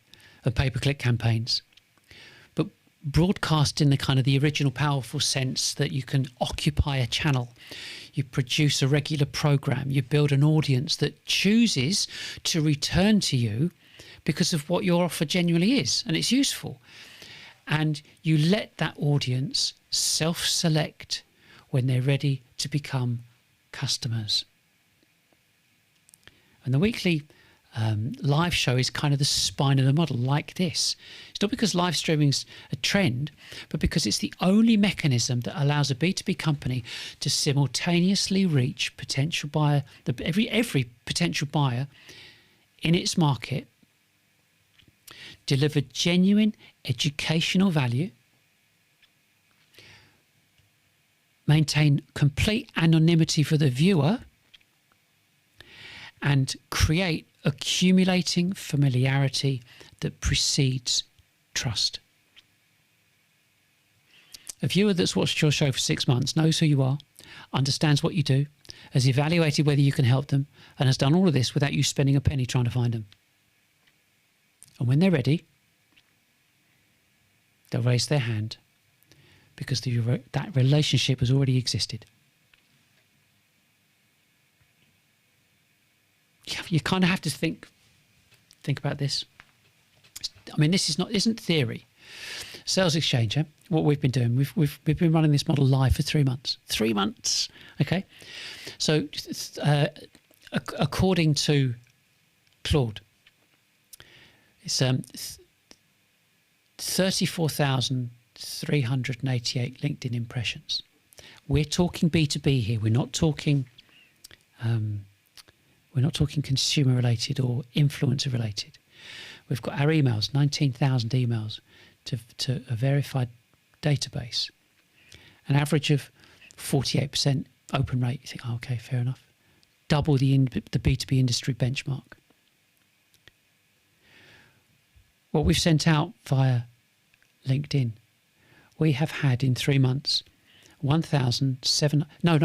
of pay-per-click campaigns, but broadcast in the kind of the original powerful sense that you can occupy a channel, you produce a regular program, you build an audience that chooses to return to you because of what your offer genuinely is, and it's useful. And you let that audience self-select when they're ready to become customers. And the weekly live show is kind of the spine of the model, like this. It's not because live streaming's a trend, but because it's the only mechanism that allows a B2B company to simultaneously reach potential buyer, every potential buyer in its market, deliver genuine educational value, maintain complete anonymity for the viewer, and create accumulating familiarity that precedes trust. A viewer that's watched your show for 6 months knows who you are, understands what you do, has evaluated whether you can help them, and has done all of this without you spending a penny trying to find them. And when they're ready, they'll raise their hand because that relationship has already existed. You kind of have to think about this. I mean, this isn't theory. salesXchange, what we've been doing, we've been running this model live for 3 months. 3 months, okay. So, according to Claude, it's 34,388 LinkedIn impressions. We're talking B2B here. We're not talking consumer related or influencer related. We've got our emails, 19,000 emails to a verified database. An average of 48% open rate. You think, oh, okay, fair enough. Double the B2B industry benchmark. What we've sent out via LinkedIn, we have had in 3 months 1,700.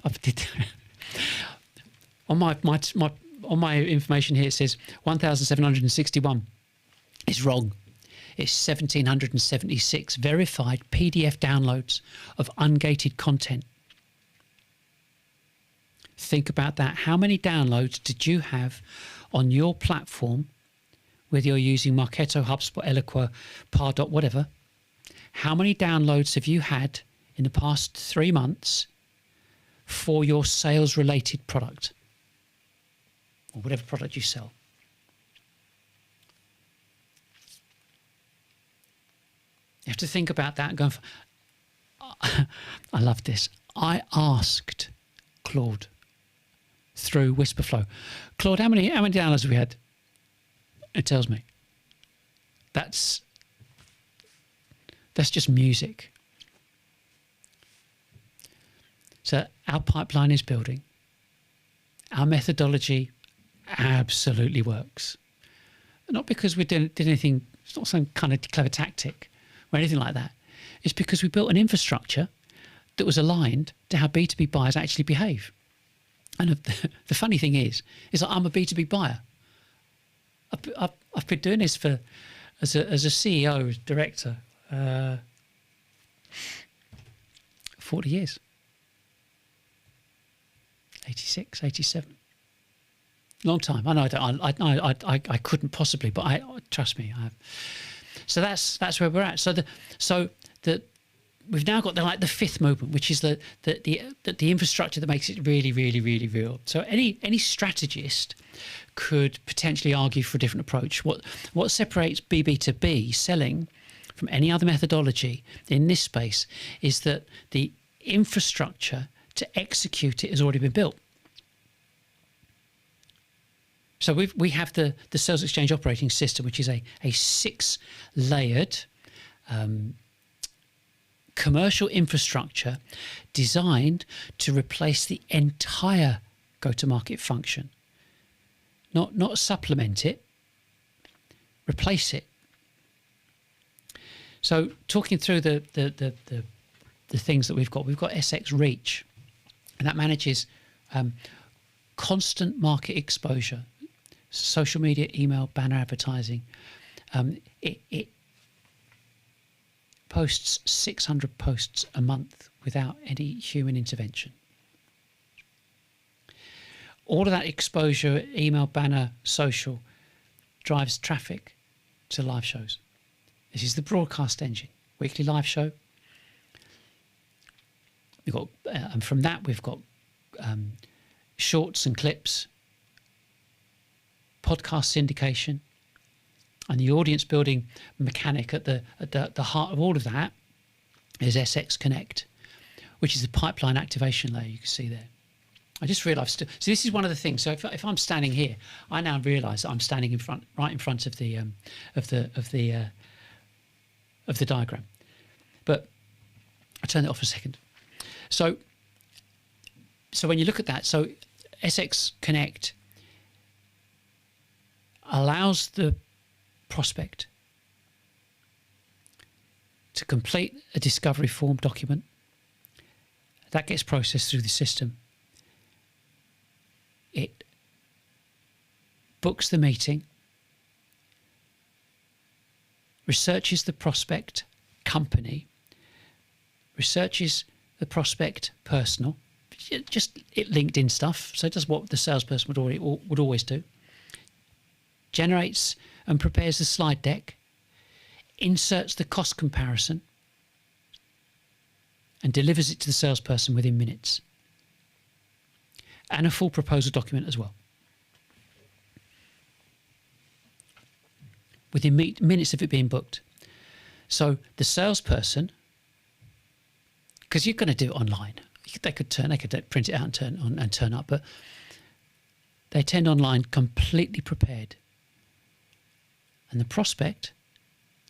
I've did on my information here. It says 1,761. It's wrong. It's 1,776 verified PDF downloads of ungated content. Think about that. How many downloads did you have on your platform, whether you're using Marketo, HubSpot, Eloqua, Pardot, whatever? How many downloads have you had in the past 3 months for your sales-related product or whatever product you sell? You have to think about that and go, I love this. I asked Claude through Whisperflow, Claude, how many downloads have we had? It tells me. That's just music. So our pipeline is building. Our methodology absolutely works. Not because we did anything, it's not some kind of clever tactic or anything like that. It's because we built an infrastructure that was aligned to how B2B buyers actually behave. And the funny thing is that I'm a B2B buyer. I've been doing this as a CEO, director, 40 years. 86, 87. Long time. I know. I couldn't possibly, but trust me. So that's where we're at. So we've now got the fifth movement, which is the infrastructure that makes it really, really, really real. So any strategist could potentially argue for a different approach. What separates B2B selling from any other methodology in this space is that the infrastructure to execute it has already been built. So we have the salesXchange operating system, which is a 6-layered commercial infrastructure designed to replace the entire go-to-market function. Not supplement it, replace it. So talking through the things that we've got SX Reach, and that manages constant market exposure, social media, email, banner advertising. It posts 600 posts a month without any human intervention. All of that exposure, email, banner, social, drives traffic to live shows. This is the broadcast engine. Weekly live show. We've got, and from that we've got shorts and clips, podcast syndication, and the audience building mechanic at the heart of all of that is SX Connect, which is the pipeline activation layer you can see there. I just realised. So this is one of the things. So if I'm standing here, I now realise that I'm standing right in front of the diagram. But I'll turn it off for a second. So when you look at that, so SX Connect allows the prospect to complete a discovery form document. That gets processed through the system. It books the meeting, researches the prospect company, researches the prospect personal, just LinkedIn stuff. So it does what the salesperson would always do. Generates and prepares the slide deck, inserts the cost comparison, and delivers it to the salesperson within minutes. And a full proposal document as well. Within minutes of it being booked. So the salesperson, because you're going to do it online, they could print it out and turn up, but they attend online completely prepared. And the prospect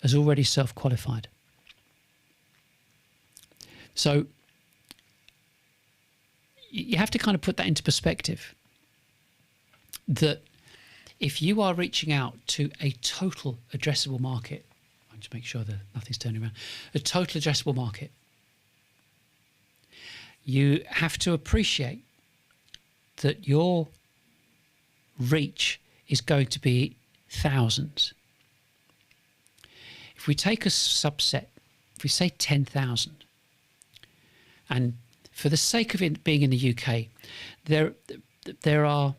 has already self-qualified. So you have to kind of put that into perspective, that if you are reaching out to a total addressable market, I'll just make sure that nothing's turning around, a total addressable market, you have to appreciate that your reach is going to be thousands. If we take a subset, if we say 10,000, and for the sake of it being in the UK, there are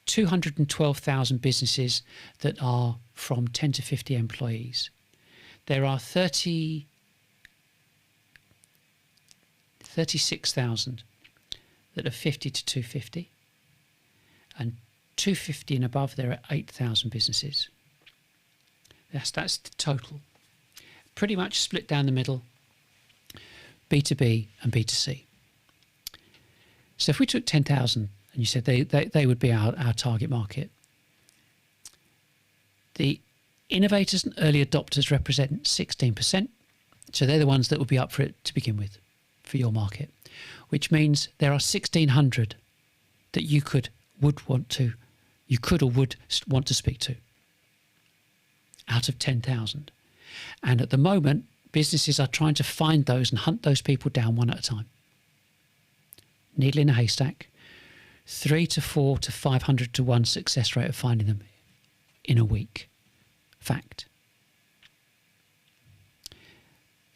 212,000 businesses that are from 10 to 50 employees. There are 36,000 that are 50 to 250, and 250 and above there are 8,000 businesses. That's the total. Pretty much split down the middle, B2B and B2C. So if we took 10,000 and you said they would be our target market, the innovators and early adopters represent 16%. So they're the ones that would be up for it to begin with for your market, which means there are 1,600 that you could or would want to speak to out of 10,000. And at the moment, businesses are trying to find those and hunt those people down one at a time. Needle in a haystack, 3 to 4 to 500 to 1 success rate of finding them in a week. Fact.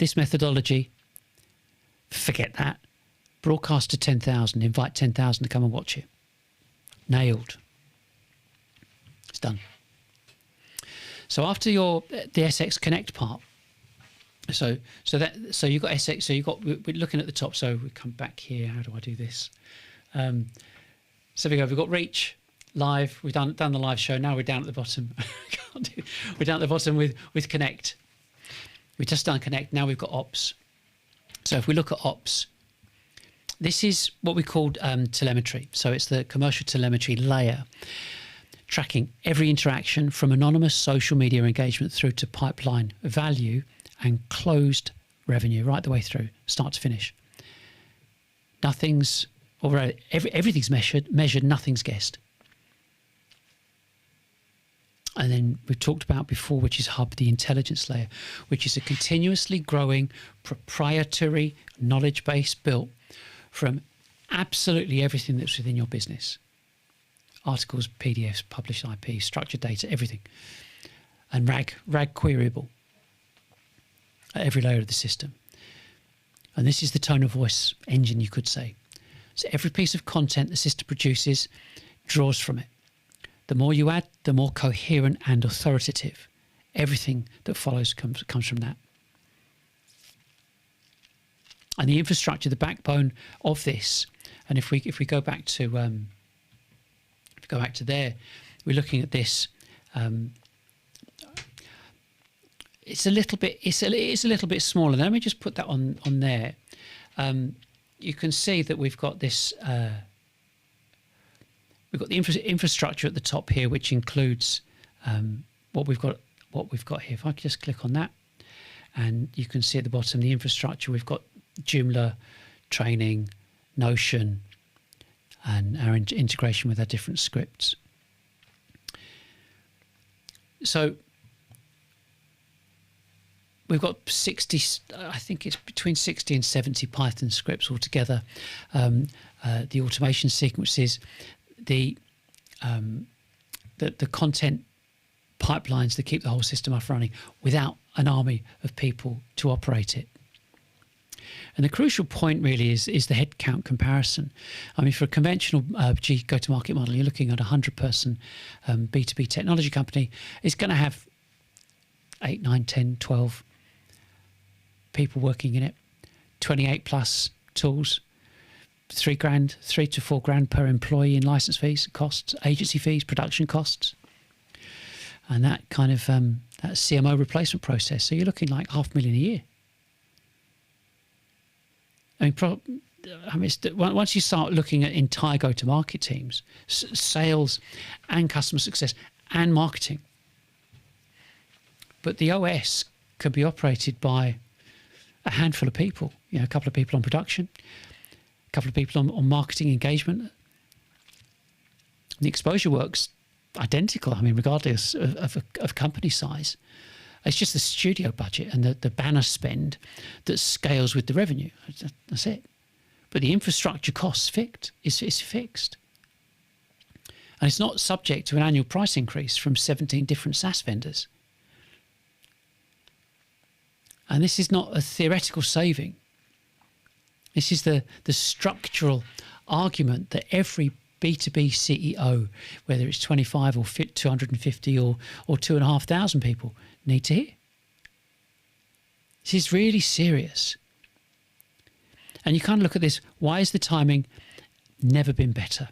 this methodology, forget that. Broadcast to 10,000, invite 10,000 to come and watch it. Nailed. It's done. So after the SX Connect part, so you got SX. So you got, we're looking at the top. So we come back here. How do I do this? So we go. We've got reach, live. We've done the live show. Now we're down at the bottom. We're down at the bottom with Connect. We've just done Connect. Now we've got Ops. So if we look at Ops, this is what we called telemetry. So it's the commercial telemetry layer, tracking every interaction from anonymous social media engagement through to pipeline value and closed revenue right the way through, start to finish. Everything's measured, nothing's guessed. And then we've talked about before, which is Hub, the intelligence layer, which is a continuously growing proprietary knowledge base built from absolutely everything that's within your business. Articles, PDFs, published IP, structured data, everything. And RAG queryable at every layer of the system. And this is the tone of voice engine, you could say. So every piece of content the system produces draws from it. The more you add, the more coherent and authoritative. Everything that follows comes from that. And the infrastructure, the backbone of this, and if we go back to there, we're looking at this. It's a little bit smaller. Let me just put that on there. You can see that we've got this. We've got the infrastructure at the top here, which includes what we've got here. If I could just click on that, and you can see at the bottom the infrastructure. We've got Joomla, training, Notion, and our integration with our different scripts. So we've got 60, I think it's between 60 and 70 Python scripts altogether. The automation sequences, the content pipelines that keep the whole system up running without an army of people to operate it. And the crucial point really is the headcount comparison. I mean, for a conventional go-to-market model, you're looking at a 100-person B2B technology company. It's going to have 8, 9, 10, 12 people working in it, 28 plus tools, $3 to $4 grand per employee in license fees, costs, agency fees, production costs, and that kind of that CMO replacement process. So you're looking like $500,000 a year. Once you start looking at entire go-to-market teams, sales and customer success and marketing, but the OS could be operated by a handful of people. A couple of people on production, a couple of people on marketing engagement. The exposure works identical. I mean, regardless of company size. It's just the studio budget and the banner spend that scales with the revenue. That's it. But the infrastructure cost is fixed. And it's not subject to an annual price increase from 17 different SaaS vendors. And this is not a theoretical saving. This is the structural argument that every B2B CEO, whether it's 25 or 250 or 2,500 people, need to hear. This is really serious. And you kind of look at this, why is the timing never been better?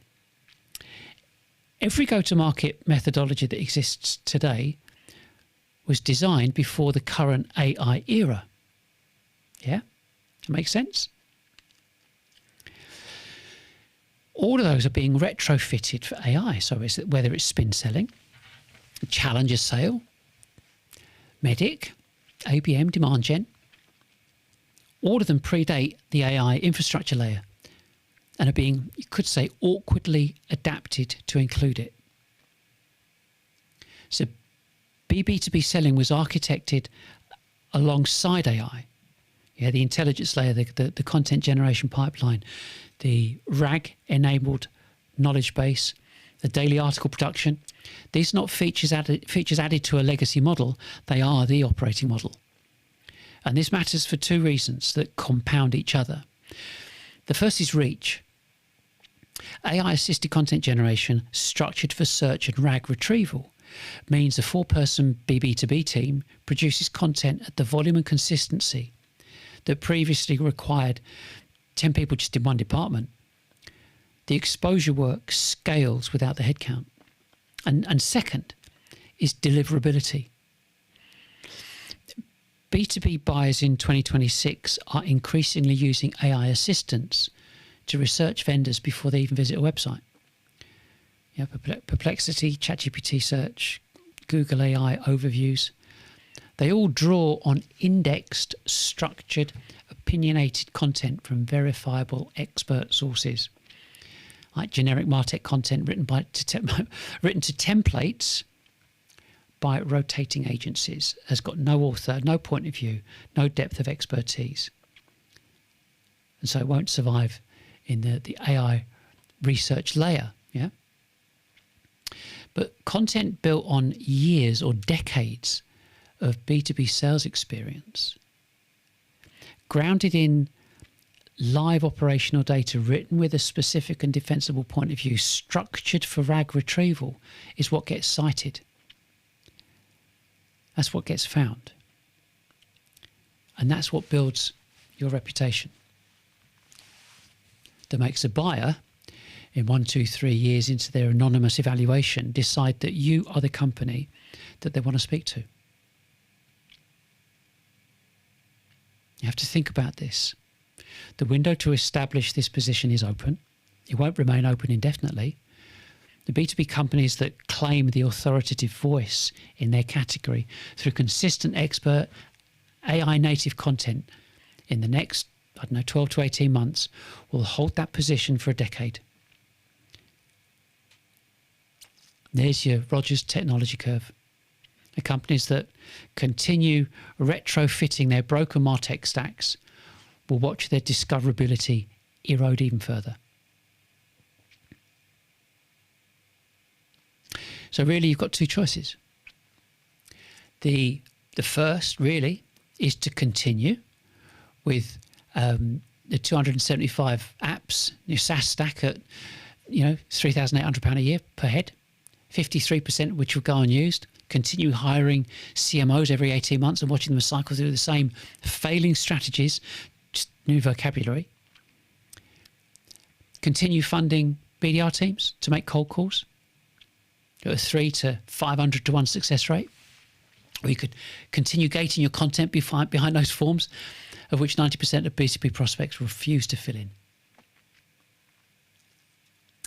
Every go-to-market methodology that exists today was designed before the current AI era. Yeah? That makes sense? All of those are being retrofitted for AI. So whether it's spin selling, challenger sale, Medic, ABM, demand gen, all of them predate the AI infrastructure layer and are being, you could say, awkwardly adapted to include it. So B2B selling was architected alongside AI. Yeah, the intelligence layer, the content generation pipeline, the RAG-enabled knowledge base, the daily article production. These are not features added to a legacy model. They are the operating model. And this matters for two reasons that compound each other. The first is reach. AI-assisted content generation structured for search and RAG retrieval means a 4-person BB2B team produces content at the volume and consistency that previously required 10 people just in one department. The exposure work scales without the headcount. And second is deliverability. B2B buyers in 2026 are increasingly using AI assistants to research vendors before they even visit a website. Perplexity, ChatGPT search, Google AI overviews, they all draw on indexed, structured, opinionated content from verifiable expert sources, like generic MarTech content written to templates by rotating agencies, has got no author, no point of view, no depth of expertise. And so it won't survive in the AI research layer. Yeah. But content built on years or decades of B2B sales experience, grounded in live operational data written with a specific and defensible point of view, structured for RAG retrieval, is what gets cited. That's what gets found. And that's what builds your reputation. That makes a buyer, in 1, 2, 3 years into their anonymous evaluation, decide that you are the company that they want to speak to. You have to think about this. The window to establish this position is open. It won't remain open indefinitely. The B2B companies that claim the authoritative voice in their category through consistent expert AI native content in the next, 12 to 18 months will hold that position for a decade. There's your Rogers technology curve. The companies that continue retrofitting their broken MarTech stacks will watch their discoverability erode even further. So really, you've got two choices. The first really is to continue with the 275 apps, your SaaS stack at £3,800 a year per head, 53% which will go unused. Continue hiring CMOs every 18 months and watching them cycle through the same failing strategies, just new vocabulary. Continue funding BDR teams to make cold calls at a 3 to 500 to 1 success rate. Or you could continue gating your content behind those forms, of which 90% of B2B prospects refuse to fill in.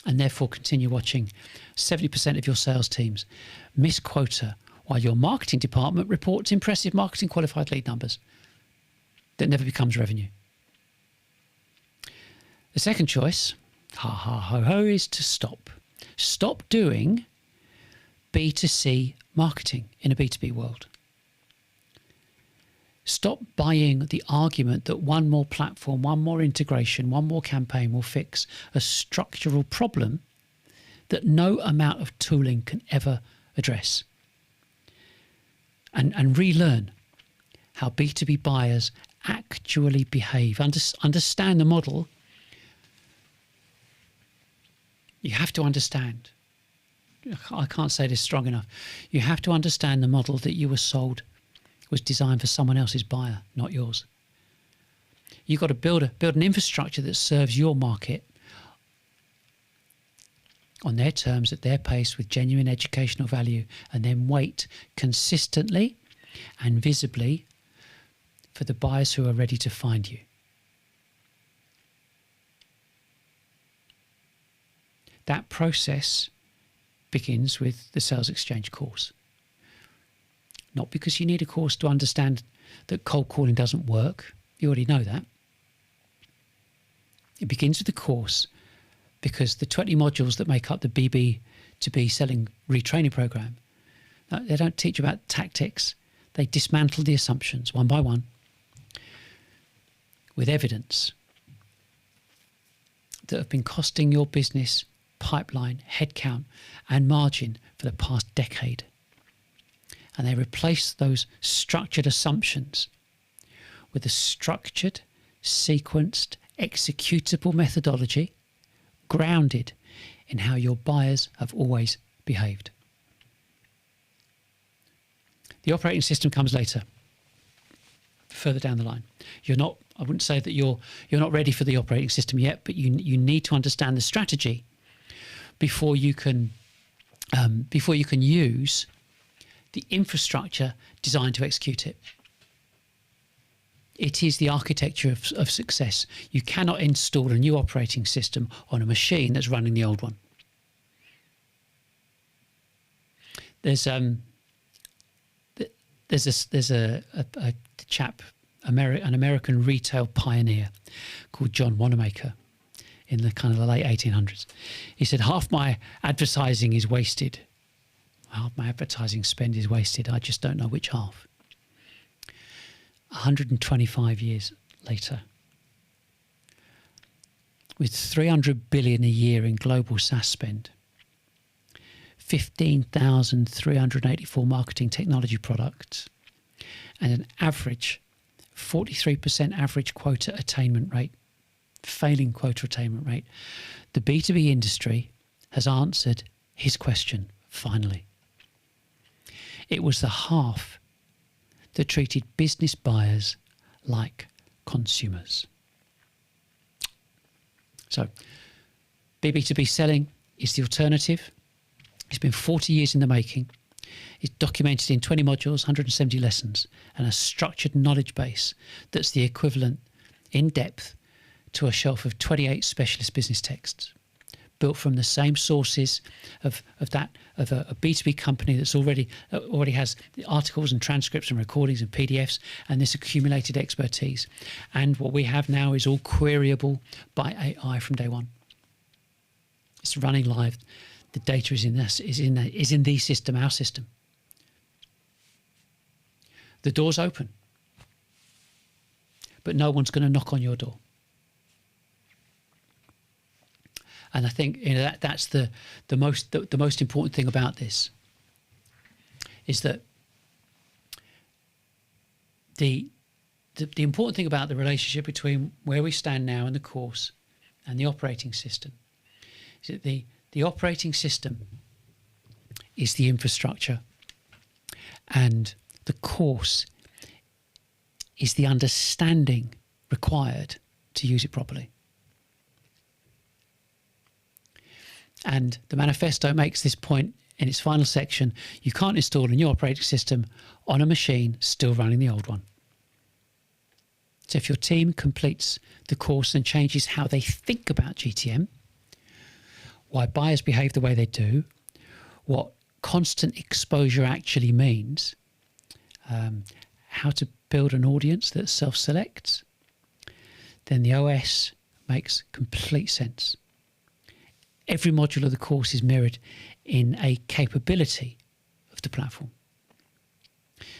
And therefore continue watching 70% of your sales teams miss quota while your marketing department reports impressive marketing qualified lead numbers that never becomes revenue. The second choice, is to stop. Stop doing B2C marketing in a B2B world. Stop buying the argument that one more platform, one more integration, one more campaign will fix a structural problem that no amount of tooling can ever address. And relearn how B2B buyers actually behave. Understand the model. You have to understand. I can't say this strong enough. You have to understand the model that you were sold was designed for someone else's buyer, not yours. You've got to build an infrastructure that serves your market on their terms, at their pace, with genuine educational value, and then wait consistently and visibly for the buyers who are ready to find you. That process begins with the salesXchange course. Not because you need a course to understand that cold calling doesn't work. You already know that. It begins with the course because the 20 modules that make up the B2B Selling retraining program, they don't teach about tactics. They dismantle the assumptions one by one with evidence that have been costing your business pipeline, headcount, and margin for the past decade. And they replace those structured assumptions with a structured, sequenced, executable methodology grounded in how your buyers have always behaved. The operating system comes later, further down the line. I wouldn't say that you're not ready for the operating system yet, but you need to understand the strategy before you can use the infrastructure designed to execute it. It is the architecture of success. You cannot install a new operating system on a machine that's running the old one. There's a chap, an American retail pioneer called John Wanamaker in the kind of the late 1800s. He said, half my advertising is wasted. Half my advertising spend is wasted. I just don't know which half. 125 years later, with 300 billion a year in global SaaS spend, 15,384 marketing technology products, and an average 43% average quota attainment rate, failing quota attainment rate, the B2B industry has answered his question finally. It was the half that treated business buyers like consumers. So, B2B selling is the alternative. It's been 40 years in the making. It's documented in 20 modules, 170 lessons, and a structured knowledge base that's the equivalent in depth to a shelf of 28 specialist business texts, built from the same sources of a B2B company that's already has the articles and transcripts and recordings and PDFs and this accumulated expertise. And what we have now is all queryable by AI from day one. It's running live. The data is in the system, our system. The door's open, but no one's going to knock on your door. And I think that's the most important thing about this, is that the important thing about the relationship between where we stand now in the course and the operating system is that the operating system is the infrastructure, and the course is the understanding required to use it properly. And the manifesto makes this point in its final section. You can't install a new operating system on a machine still running the old one. So if your team completes the course and changes how they think about GTM, why buyers behave the way they do, what constant exposure actually means, how to build an audience that self-selects, then the OS makes complete sense. Every module of the course is mirrored in a capability of the platform.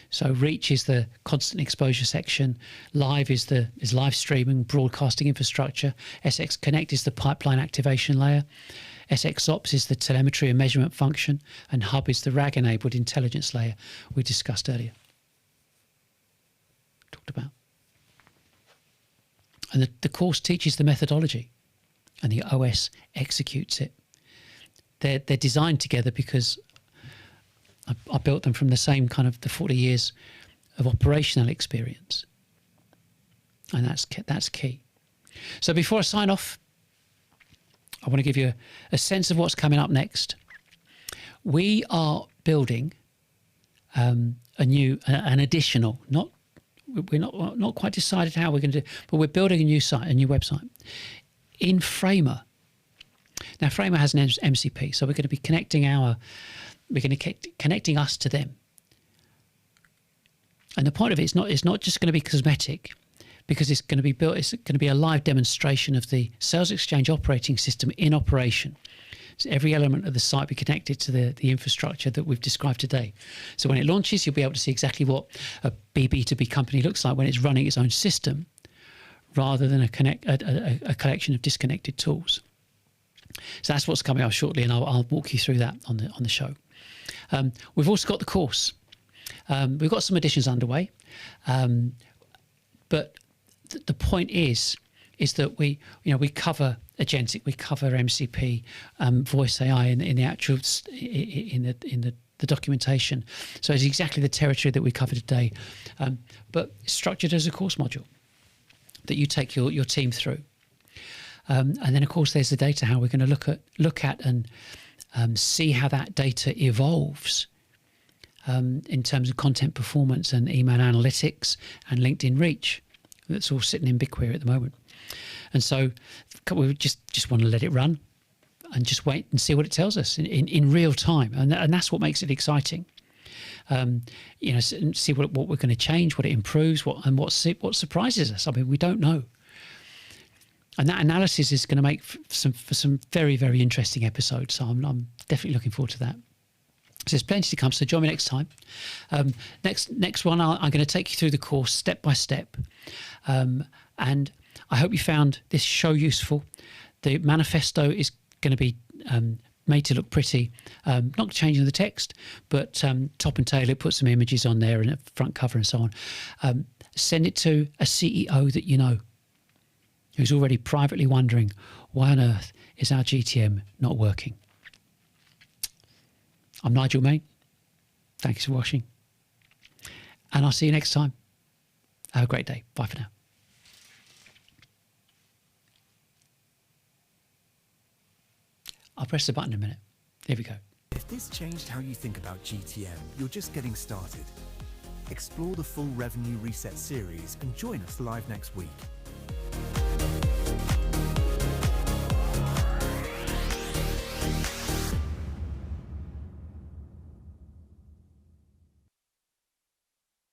So Reach is the constant exposure section, Live is live streaming, broadcasting infrastructure, SX Connect is the pipeline activation layer, SX Ops is the telemetry and measurement function, and Hub is the RAG-enabled intelligence layer we discussed earlier. Talked about. And the course teaches the methodology, and the OS executes it. They're designed together because I built them from the same kind of the 40 years of operational experience, and that's key. So before I sign off, I want to give you a sense of what's coming up next. We are building an additional, we're not quite decided how we're going to do, but we're building a new site, a new website in Framer. Now, Framer has an MCP, so we're going to be connecting connecting us to them. And the point of it is not just going to be cosmetic, because it's going to be built. It's going to be a live demonstration of the salesXchange operating system in operation. So every element of the site will be connected to the infrastructure that we've described today. So when it launches, you'll be able to see exactly what a B2B company looks like when it's running its own system, rather than a collection of disconnected tools. So that's what's coming up shortly, and I'll walk you through that on the show. We've also got the course. We've got some additions underway. But the point is that we cover Agentic, we cover MCP, voice AI in the actual in the documentation. So it's exactly the territory that we cover today, but structured as a course module that you take your team through. And then of course there's the data, how we're going to look at and see how that data evolves in terms of content performance and email analytics and LinkedIn reach. That's all sitting in BigQuery at the moment. And so we just want to let it run and just wait and see what it tells us in real time. And that's what makes it exciting. See what we're going to change, what it improves, what surprises us. I mean, we don't know. And that analysis is going to make for some very, very interesting episodes. So I'm definitely looking forward to that. So there's plenty to come. So join me next time. Next one, I'm going to take you through the course step by step. And I hope you found this show useful. The manifesto is going to be made to look pretty, not changing the text, but top and tail, it puts some images on there and a front cover and so on. Send it to a CEO that you know, who's already privately wondering, why on earth is our GTM not working? I'm Nigel Maine. Thanks for watching. And I'll see you next time. Have a great day. Bye for now. I'll press the button in a minute. Here we go. If this changed how you think about GTM, you're just getting started. Explore the full Revenue Reset series and join us live next week.